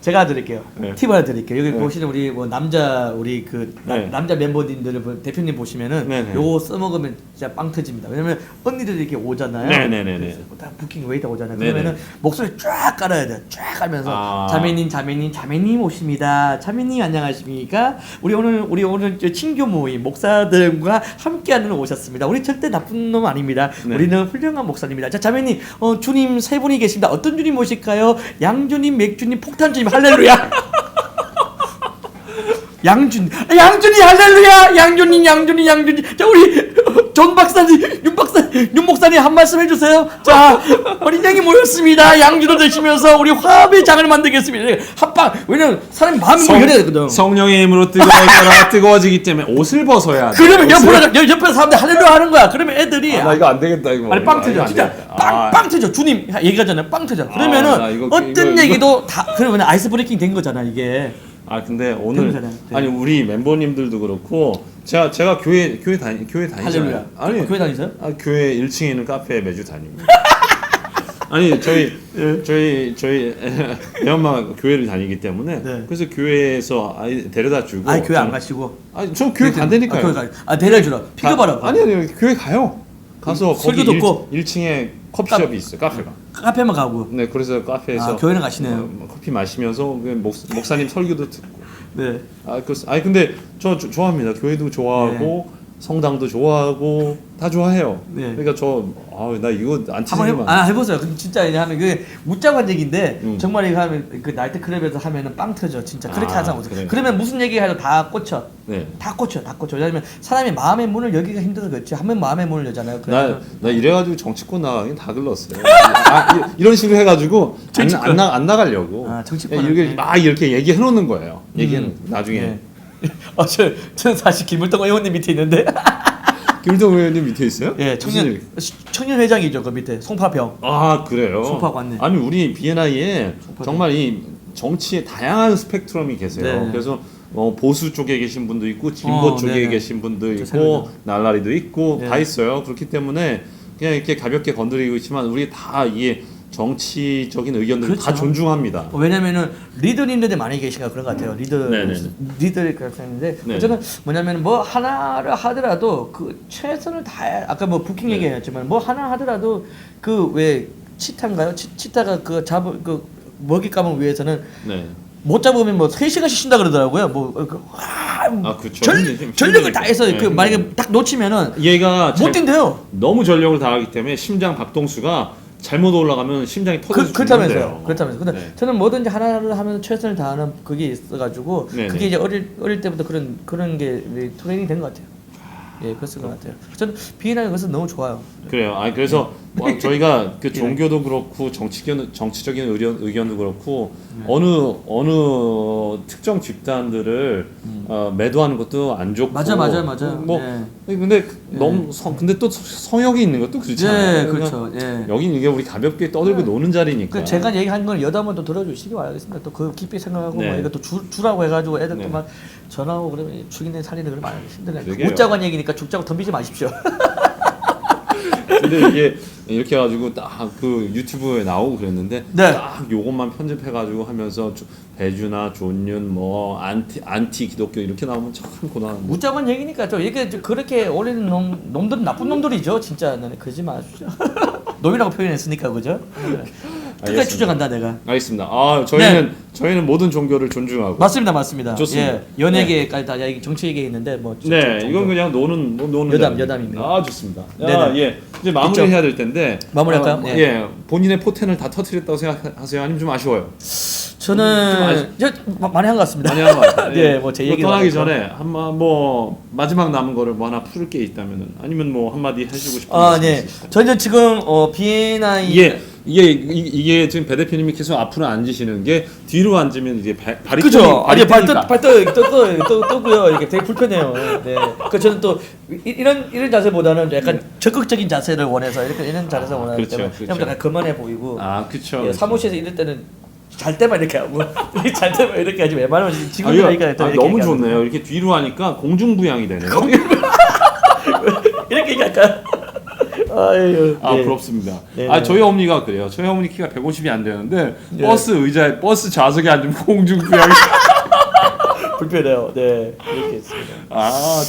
제가 드릴게요. 네. 팁 하나 드릴게요. 여기 네. 보시는 우리 뭐 남자 우리 네. 남자 멤버님들 대표님 보시면은 네, 네. 요거 써먹으면 진짜 빵 터집니다. 왜냐면 언니들이 이렇게 오잖아요. 네네네네. 그래서 다 부킹 웨이터 오잖아요. 네네. 그러면은 목소리 쫙 깔아야 돼. 쫙 깔면서 아. 자매님 오십니다. 자매님 안녕하십니까? 우리 오늘 저 친교 모임 목사들과 함께하는 오셨습니다. 우리 절대 나쁜 놈 아닙니다. 네. 우리는 훌륭한 목사님입니다. 자, 자매님, 주님 세 분이 계십니다. 어떤 주님 모실까요? 양주님, 맥주님, 폭탄주님, 할렐루야. 양준이 할렐루야. 양준님. 자, 우리 존 박사님, 윤 목사님 한 말씀 해주세요. 자, 어린 양이 모였습니다. 양주를 드시면서 우리 화합의 장을 만들겠습니다. 한방 왜냐면 사람이 마음이 뭐 열어야 되거든. 성령의 힘으로 뜨거워져라. 뜨거워지기 때문에 옷을 벗어야 돼. 그러면 옆에 사람들 할렐루야 하는 거야. 그러면 애들이 나 이거 안 되겠다 이거. 아니 빵 터져 이거 안 진짜 되겠다. 빵 터져 주님 얘기하잖아요 빵 터져 나 그러면은 이거- 어떤 이거- 얘기도 다 그러면 아이스 브레이킹 된 거잖아 이게 근데 오늘 되잖아요. 네. 아니 우리 멤버님들도 그렇고 제가 교회 다니잖아요. 할렐루야 아니 교회 다니세요? 교회 1층에 있는 카페에 매주 다닙니다. 아니 저희 애 엄마가 교회를 다니기 때문에 네. 그래서 교회에서 아이 데려다 주고. 아니 교회 안 가시고 아니 저 교회 간다니까요. 교회 데려주라 픽업하라고 아니 교회 가요. 가서 거기 설교 듣고? 1층에 커피숍이 있어요. 카페가. 카페만 가고 네 그래서 카페에서 교회는 가시네요. 커피 마시면서 목사님 설교도 듣고. 네 아니 근데 저 좋아합니다. 교회도 좋아하고 성당도 좋아하고 다 좋아해요. 네. 그러니까 나 이거 안 한번 치지만. 해보세요. 근데 진짜 이제 하면 그 웃자고 얘기인데 정말 이거 하면 그 나이트 클럽에서 하면은 빵 터져 진짜 그렇게 하자 그래. 그러면 무슨 얘기해도 다 꽂혀. 네. 다 꽂혀. 왜냐면 사람이 마음의 문을 열기가 힘들어서 그렇지. 한 번 마음의 문을 열잖아요. 그래서 나 이래가지고 정치권 나가긴 다 글렀어요. 이런 식으로 해가지고 안 나가려고. 정치권 이렇게 얘기해 놓는 거예요. 얘기는 나중에. 네. 저 사실 김을동 의원님 밑에 있는데. 김일동 의원님 밑에 있어요? 예, 청년 회장이죠 그 밑에 송파병. 그래요. 송파 관내. 아니 우리 BNI에 송파병. 정말 이 정치의 다양한 스펙트럼이 계세요. 네. 그래서 보수 쪽에 계신 분도 있고 진보 쪽에 네네. 계신 분도 저 있고 날라리도 있고 네. 다 있어요. 그렇기 때문에 그냥 이렇게 가볍게 건드리고 있지만 우리 다 이게 정치적인 의견들을 다 그렇죠. 존중합니다. 왜냐면은 리더님들이 많이 계시니까 그런 것 같아요. 네네. 리더를 그렇게 했는데 네. 저는 뭐냐면 뭐 하나를 하더라도 그 최선을 다해. 아까 뭐 부킹 네. 얘기했지만 뭐 하나 하더라도 그 왜 치타인가요? 치타가 그 잡을 그 먹잇감을 위해서는 네. 못 잡으면 뭐 3시간씩 쉰다 그러더라고요. 그렇죠. 전력을 다해서 네, 그 만약에 딱 놓치면은 얘가 못 뛴대요. 너무 전력을 다하기 때문에 심장 박동수가 잘못 올라가면 심장이 터져서 그렇다면서요. 죽는데요. 근데 네. 저는 뭐든지 하나를 하면 최선을 다하는 그게 있어가지고 네네. 그게 이제 어릴 때부터 그런 게 트레이닝 된 것 같아요. 예, 그랬을 것 같아요. 저는 비엔나에 그래서 너무 좋아요. 그래요. 그래서 저희가 그 예. 종교도 그렇고 정치적인 의견도 그렇고 네. 어느 특정 집단들을 매도하는 것도 안 좋고. 맞아요. 근데 근데 또 성역이 있는 것도 그렇잖아요. 예, 그러니까 그렇죠. 예. 여긴 이게 우리 가볍게 떠들고 노는 자리니까. 그 제가 얘기한 걸 여담을 또 들어주시기 바라겠습니다. 또 그 깊이 생각하고 네. 뭐 이거 또 주라고 해가지고 애들 네. 또 막 전화하고 그러면 죽이는 살리는 그런 많이 힘드네. 그러게요. 웃자고 한 얘기니까 죽자고 덤비지 마십시오. 근데 이게 이렇게 해가지고 딱 그 유튜브에 나오고 그랬는데 네. 딱 요것만 편집해가지고 하면서 배주나 존윤 뭐 안티 기독교 이렇게 나오면 참 고난한데. 웃자고 한 얘기니까 좀 이게 그렇게 올리는 놈들은 나쁜 놈들이죠. 진짜 나는 그러지 마십시오. 놈이라고 표현했으니까 그죠? 끝까지 알겠습니다. 추적한다 내가. 알겠습니다. 저희는 모든 종교를 존중하고. 맞습니다. 좋습니다. 예, 연예계까지 다 얘기 정치 얘기했는데 뭐. 네, 이건 그냥 노는 여담입니다. 좋습니다. 네네. 예, 이제 마무리해야 될 텐데. 마무리할까요? 네. 예, 본인의 포텐을 다 터뜨렸다고 생각하세요? 아니면 좀 아쉬워요? 저는 많이 한 것 같습니다. 많이 한 것 같아요. 네, 뭐 제 얘기 떠나기 전에 뭐 마지막 남은 거를 뭐 하나 풀 게 있다면은 아니면 뭐 한마디 해주고 싶은 말씀 네. 있으실까요? 저는 지금 비엔나이 이게 지금 배 대표님이 계속 앞으로 앉으시는 게 뒤로 앉으면 이제 발이 그죠? 아니 뜨니까. 떠고요. 이렇게 되게 불편해요. 네. 그 저는 또 이런 자세보다는 약간 적극적인 자세를 원해서 이런 자세를 원하기 그렇죠, 때문에 그렇죠. 약간 그만해 보이고. 그렇죠. 예, 사무실에서 이럴 때는 잘 때만 이렇게 하고 잘 때만 이렇게 하지 웬만하면 이거 직원들이니까 또 이렇게 너무 얘기하거든요. 좋네요. 이렇게 뒤로 하니까 공중부양이 되네요. 이렇게 얘기할까요? 아유, 네. 부럽습니다. 네. 저희 어머니가 그래요. 저희 어머니 키가 150이 안 되는데 네. 버스 좌석에 앉으면 공중부양이. 불편해요. 네, 이렇게 있습니다.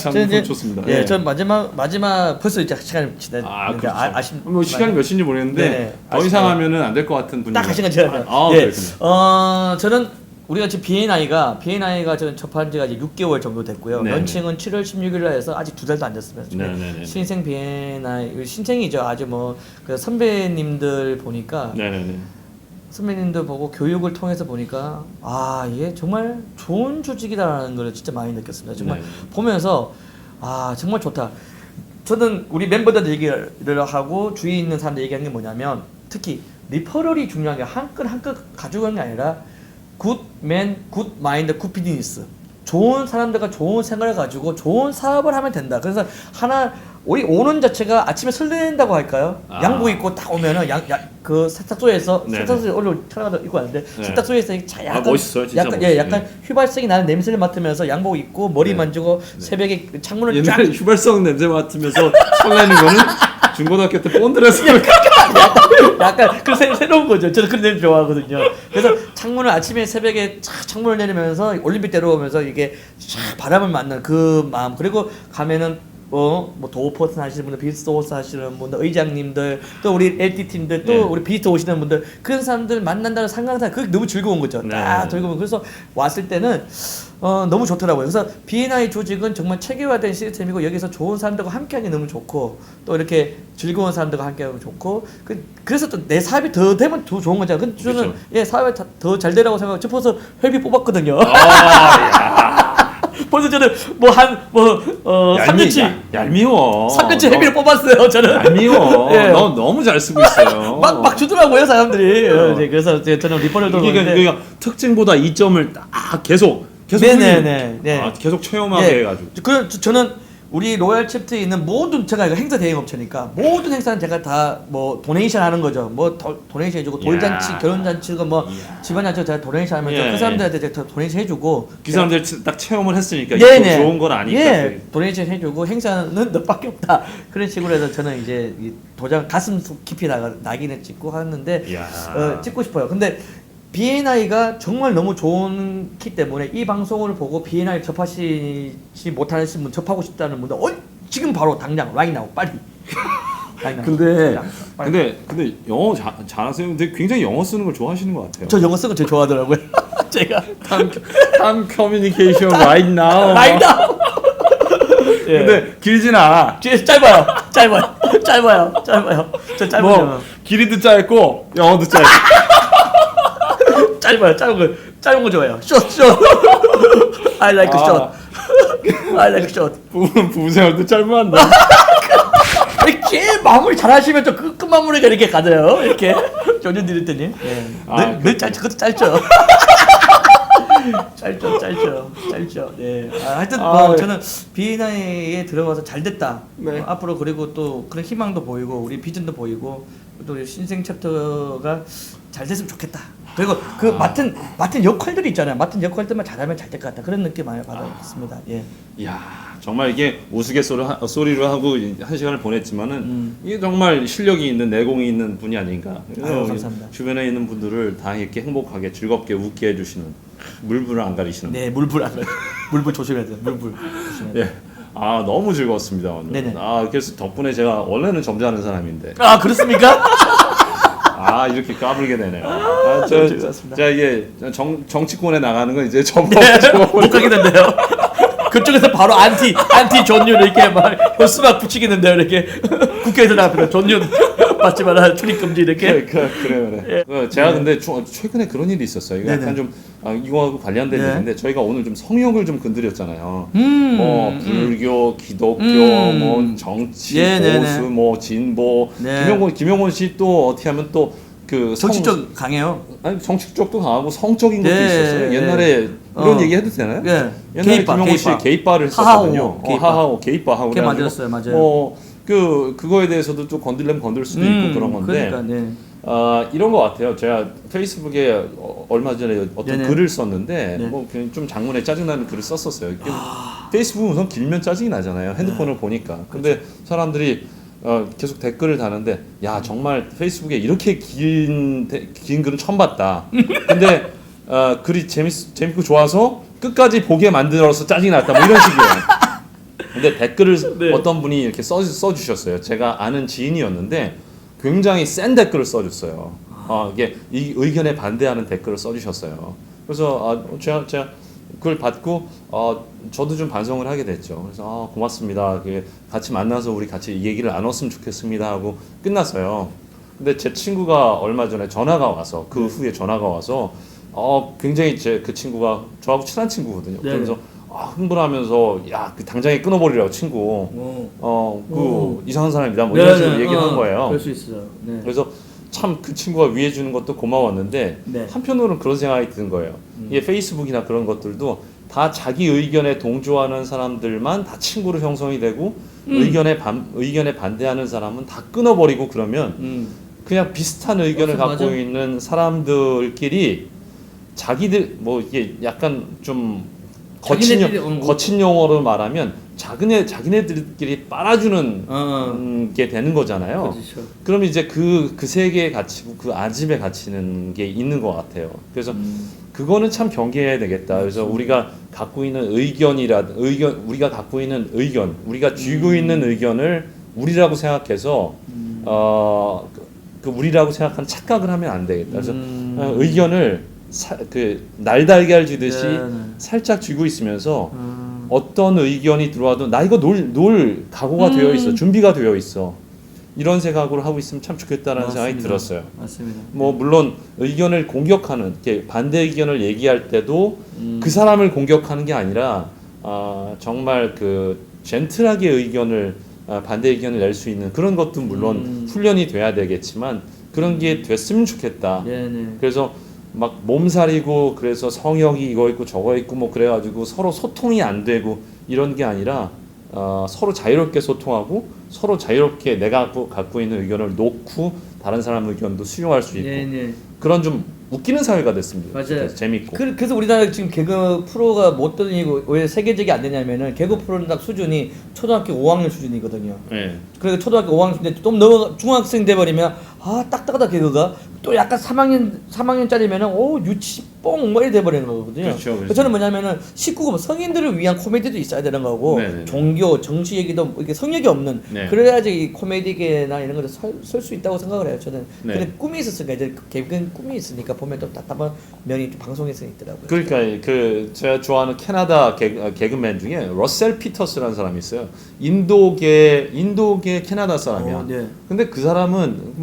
참 좋습니다. 예, 전 마지막 벌써 이제 시간이 지났는데 그렇죠. 아쉽지만 뭐 시간이 몇 시인지 모르겠는데 네네. 더 이상 하면은 안 될 것 같은 분위기. 딱 한 시간 지났네요. 예. 그렇군요. 저는 우리가 지금 비엔나이가 저는 접한 지가 이제 6개월 정도 됐고요. 네네. 런칭은 7월 16일로 해서 아직 2달도 안 됐습니다. 네네네. 신생 비엔나이 신생이죠. 아주 뭐 그 선배님들 보니까 네네네. 선배님들 보고 교육을 통해서 보니까 이게 정말 좋은 조직이다라는 걸 진짜 많이 느꼈습니다. 정말 네. 보면서 정말 좋다. 저는 우리 멤버들 얘기를 하고 주위에 있는 사람들 얘기하는 게 뭐냐면 특히 리퍼럴이 중요한 게 한 끈 한 끈 가져가는 게 아니라 굿맨, 굿마인드, 굿비즈니스. 좋은 사람들과 좋은 생각을 가지고 좋은 사업을 하면 된다. 그래서 우리 오는 자체가 아침에 설렌다고 할까요? 양복 입고 딱 오면은 그 세탁소에서 올려 차라가 입고 왔는데 세탁소에서 약간 멋있어요, 진짜 약간 휘발성이 나는 냄새를 맡으면서 양복 입고 머리 만지고 새벽에 창문을 쫙 옛날에 휘발성 냄새 맡으면서 설레는 거는 중고등학교 때 본드에서 약간 그 새로운 거죠. 저는 그런 냄새 좋아하거든요. 그래서 창문을 아침에 새벽에 쫙 창문을 내리면서 올림픽대로 오면서 이게 쫙 바람을 맞는 그 마음. 그리고 가면은 뭐 도어퍼슨 하시는 분들, 비스토스 하시는 분들, 의장님들, 또 우리 LT 팀들, 또 우리 비스토 오시는 분들 그런 사람들 만난다는 상상상 그게 너무 즐거운 거죠. 딱 즐거운. 그래서 왔을 때는 너무 좋더라고요. 그래서 B&I 조직은 정말 체계화된 시스템이고 여기서 좋은 사람들과 함께하기 너무 좋고 또 이렇게 즐거운 사람들과 함께하면 좋고 그래서 또 내 사업이 더 되면 더 좋은 거잖아요. 근데 저는 사업이 더 잘 되라고 생각하고 싶어서 회비 뽑았거든요. 벌써 저는 3년치 얄미워. 3년치 회비를 뽑았어요. 저는 얄미워. 너 너무 잘 쓰고 있어요. 막 주더라고요 사람들이. 그래서 저는 리퍼럴도 그러니까 특징보다 이점을 딱 계속 네네네. 계속 체험하게 해가지고. 저는 우리 로얄 챕터에 있는 모든 제가 이거 행사 대행 업체니까 모든 행사는 제가 다 뭐 도네이션 하는 거죠. 뭐 도네이션 해주고 돌잔치, 결혼잔치가 뭐 집안잔치 제가 도네이션 하면서 그 사람들한테 제가 도네이션 해주고 그 사람들 딱 체험을 했으니까 이거 좋은 건 아니까. 도네이션 해주고 행사는 너밖에 없다. 그런 식으로 해서 저는 이제 도장 가슴 깊이 낙인을 찍고 하는데 찍고 싶어요. 근데 B&I가 정말 너무 좋기 때문에 이 방송을 보고 B&I 접하시지 못하신 분 접하고 싶다는 분들 지금 바로 당장 right now 빨리. 근데 영어 잘하세요. 근데 굉장히 영어 쓰는 걸 좋아하시는 것 같아요. 저 영어 쓰는 거 제일 좋아하더라고요. 제가 time communication right now. right now. 근데 길진 않아. 짧아요. 저 짧아요. 뭐 길이도 짧고 영어도 짧고. 짧은 거 좋아해요. short. I like short. 부부 생활도 짧으면 안 돼. 이렇게 마무리 잘하시면 좀 끝 마무리가 이렇게 가져요. 이렇게 조준 디렉터님. 늘 그것도 짧죠. 짧죠. 네. 하여튼 저는 B&I에 들어가서 잘 됐다. 앞으로 그리고 또 그런 희망도 보이고 우리 비전도 보이고 또 우리 신생 챕터가 잘 됐으면 좋겠다. 그리고 그 맡은 역할들이 있잖아요. 맡은 역할들만 잘하면 잘 될 것 같다. 그런 느낌 많이 받았습니다. 이야, 정말 이게 우스갯소리로 하고 한 시간을 보냈지만은 이게 정말 실력이 있는 내공이 있는 분이 아닌가. 감사합니다. 주변에 있는 분들을 다 이렇게 행복하게 즐겁게 웃게 해주시는 물불을 안 가리시는. 네, 물불 조심해야 돼요. 물불 조심해야 돼요. 너무 즐거웠습니다 오늘. 네네. 그래서 덕분에 제가 원래는 점잖은 사람인데. 그렇습니까? 이렇게 까불게 되네요. 즐거웠습니다. 이게 정치권에 나가는 건 이제 못 가겠는데요. 그쪽에서 바로 안티 존윤 이렇게 막 현수막 붙이겠는데요. 이렇게 국회에서 나가면 존윤 받지 마라 출입 금지 이렇게. 그래. 제가 근데 최근에 그런 일이 있었어요. 이거 약간 좀 이거하고 관련된 일인데 저희가 오늘 좀 성역을 좀 건드렸잖아요. 뭐 불교, 기독교, 뭐 정치, 보수, 뭐 진보. 김용곤 씨 또 어떻게 하면 또 그 정치 쪽 강해요. 아니 정치 쪽도 강하고 성적인 것도 있었어요. 옛날에 이런 얘기 해도 되나요? 옛날에 게이바, 김용곤 씨 게이바를 했었거든요. 하하오, 게이바 하고 걔 만들었어요, 맞아요. 그거에 대해서도 좀 건들려면 건들 수도 있고 그런 건데. 그러니까, 이런 것 같아요. 제가 페이스북에 얼마 전에 어떤 글을 썼는데 뭐 좀 장문에 짜증나는 글을 썼었어요. 페이스북은 우선 길면 짜증이 나잖아요. 핸드폰을 보니까. 근데 사람들이 계속 댓글을 다는데 야 정말 페이스북에 이렇게 긴 글은 처음 봤다. 근데 글이 재밌고 좋아서 끝까지 보게 만들어서 짜증이 났다. 뭐 이런 식이에요. 근데 댓글을 어떤 분이 이렇게 써주셨어요. 제가 아는 지인이었는데 굉장히 센 댓글을 써줬어요. 이게 이 의견에 반대하는 댓글을 써주셨어요. 그래서 제가 그걸 받고 저도 좀 반성을 하게 됐죠. 그래서 고맙습니다. 같이 만나서 우리 같이 이 얘기를 나눴으면 좋겠습니다 하고 끝났어요. 근데 제 친구가 얼마 전에 전화가 와서 그 후에 전화가 와서 굉장히 그 친구가 저하고 친한 친구거든요. 그래서 흥분하면서 야 당장에 끊어버리라고 친구 이상한 사람이다 뭐 이런 식으로 얘기를 한 거예요. 그럴 수 있어요. 그래서 참 그 친구가 위해 주는 것도 고마웠는데 한편으로는 그런 생각이 드는 거예요. 이게 페이스북이나 그런 것들도 다 자기 의견에 동조하는 사람들만 다 친구로 형성이 되고 의견에 반대하는 사람은 다 끊어버리고 그러면 그냥 비슷한 의견을 갖고 있는 사람들끼리 자기들 뭐 이게 약간 좀 거친 용어로 말하면 자기네들끼리 빨아주는 게 되는 거잖아요. 그렇죠. 그럼 이제 그 세계에 갇히고 그 아집에 갇히는 게 있는 것 같아요. 그래서 그거는 참 경계해야 되겠다. 그래서 우리가 갖고 있는 우리가 갖고 있는 의견, 우리가 쥐고 있는 의견을 우리라고 생각해서 우리라고 생각하는 착각을 하면 안 되겠다. 그래서 의견을 날달걀 쥐듯이 살짝 쥐고 있으면서 어떤 의견이 들어와도 나 이거 놀 각오가 되어 있어, 준비가 되어 있어. 이런 생각으로 하고 있으면 참 좋겠다라는 생각이 들었어요. 맞습니다. 뭐 물론 의견을 공격하는 반대 의견을 얘기할 때도 그 사람을 공격하는 게 아니라 정말 젠틀하게 의견을 반대 의견을 낼 수 있는 그런 것도 물론 훈련이 돼야 되겠지만 그런 게 됐으면 좋겠다. 그래서 막 몸살이고 그래서 성역이 이거 있고 저거 있고 뭐 그래가지고 서로 소통이 안 되고 이런 게 아니라 서로 자유롭게 소통하고 서로 자유롭게 내가 갖고 있는 의견을 놓고 다른 사람 의견도 수용할 수 있고 그런 좀 웃기는 사회가 됐습니다. 맞아요. 재밌고. 그래서 우리나라 지금 개그 프로가 못 되는 이유가 왜 세계적이 안 되냐면은 개그 프로는 딱 수준이 초등학교 5학년 수준이거든요. 그래서 초등학교 5학년 좀 넘어 중학생 돼 버리면 딱딱하다 개그가 또 약간 3학년짜리면은 유치 뽕뭐 이래 돼 버리는 거거든요. 그렇죠. 저는 뭐냐면은 19금 성인들을 위한 코미디도 있어야 되는 거고 종교, 정치 얘기도 이렇게 성역이 없는 그래야지 이 코미디계나 이런 것도 설 수 있다고 생각을 해요. 저는 근데 꿈이 있었으니까 이제 개그는 꿈이 있으니까 보면 좀 답답한 면이 방송에서 있더라고요. 그러니까 제가 좋아하는 캐나다 개그맨 중에 러셀 피터스라는 사람이 있어요. 인도계 캐나다 사람이야. 근데 그 사람은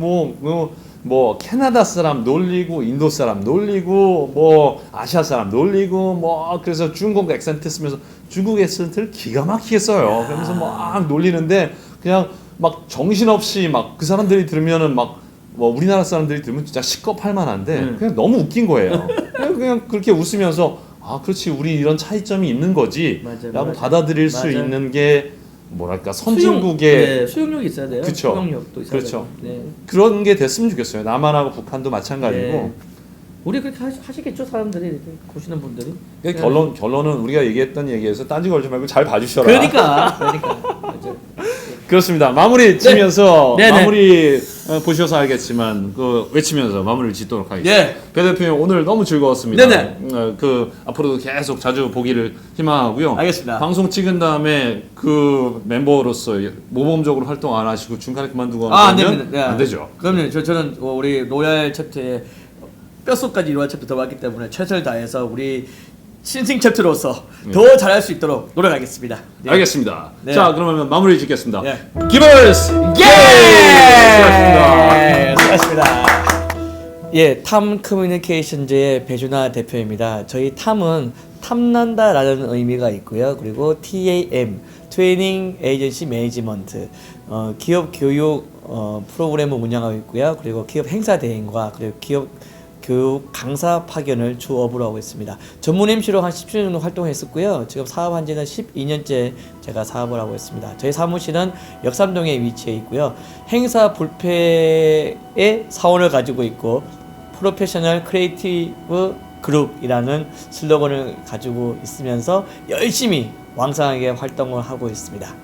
뭐 캐나다 사람 놀리고 인도 사람 놀리고 뭐 아시아 사람 놀리고 뭐 그래서 중국 액센트 쓰면서 중국 액센트를 기가 막히게 써요. 그러면서 막 놀리는데 그냥 막 정신없이 막 그 사람들이 들으면은 막 뭐 우리나라 사람들이 들으면 진짜 시겁할 만한데 그냥 너무 웃긴 거예요. 그냥 그렇게 웃으면서 그렇지 우리 이런 차이점이 있는 거지 라고 받아들일 수 있는 게 뭐랄까 선진국의 수용력이 있어야 돼요. 그쵸. 수용력도 있어야 돼요. 그런 게 됐으면 좋겠어요. 남한하고 북한도 마찬가지고. 우리 그렇게 하시겠죠 사람들이 이렇게 보시는 분들이. 결론은 우리가 얘기했던 얘기에서 딴지 걸지 말고 잘 봐주셔라. 그러니까. 맞아요. 그렇습니다. 마무리 치면서 마무리 보셔서 알겠지만 외치면서 마무리를 짓도록 하겠습니다. 배 대표님 오늘 너무 즐거웠습니다. 앞으로도 계속 자주 보기를 희망하고요. 알겠습니다. 방송 찍은 다음에 그 멤버로서 모범적으로 활동 안 하시고 중간에 그만두고 하면 안 되죠. 그럼요. 저는 우리 로얄 챕터에 뼛속까지 로얄 챕터 들어왔기 때문에 최선을 다해서 우리 신생 챕터로서 더 잘할 수 있도록 노력하겠습니다. 알겠습니다. 자, 그러면 마무리 짓겠습니다. 예. 기버스 게! 수고하셨습니다. 예, 탐 커뮤니케이션즈의 배준하 대표입니다. 저희 탐은 탐난다라는 의미가 있고요. 그리고 TAM, 트레이닝 에이전시 매니지먼트, 기업 교육 프로그램을 운영하고 있고요. 그리고 기업 행사 대행과 그리고 기업 교육 강사 파견을 주업으로 하고 있습니다. 전문 MC로 한 17년 정도 활동했었고요. 지금 사업한 지는 12년째 제가 사업을 하고 있습니다. 저희 사무실은 역삼동에 위치해 있고요. 행사 불패의 사원을 가지고 있고 프로페셔널 크리에이티브 그룹이라는 슬로건을 가지고 있으면서 열심히 왕성하게 활동을 하고 있습니다.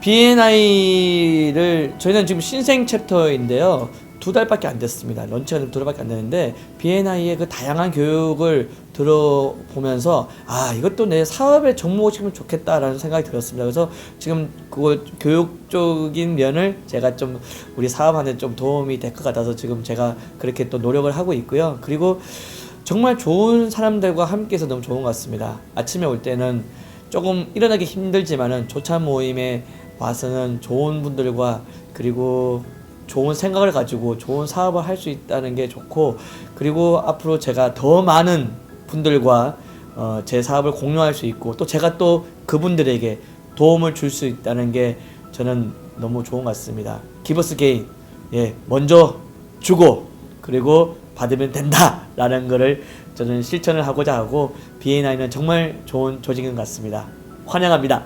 BNI를 저희는 지금 신생 챕터인데요. 2달밖에 안 됐습니다. 런치가 2달밖에 안 됐는데 BNI의 그 다양한 교육을 들어보면서 이것도 내 사업에 접목시키면 좋겠다라는 생각이 들었습니다. 그래서 지금 그 교육적인 면을 제가 좀 우리 사업하는 좀 도움이 될 것 같아서 지금 제가 그렇게 또 노력을 하고 있고요. 그리고 정말 좋은 사람들과 함께해서 너무 좋은 것 같습니다. 아침에 올 때는 조금 일어나기 힘들지만은 조차 모임에 와서는 좋은 분들과 그리고 좋은 생각을 가지고 좋은 사업을 할 수 있다는 게 좋고, 그리고 앞으로 제가 더 많은 분들과 제 사업을 공유할 수 있고 또 제가 또 그분들에게 도움을 줄 수 있다는 게 저는 너무 좋은 것 같습니다. Give us gain. 예, 먼저 주고 그리고 받으면 된다라는 거를 저는 실천을 하고자 하고 BNI는 정말 좋은 조직인 것 같습니다. 환영합니다.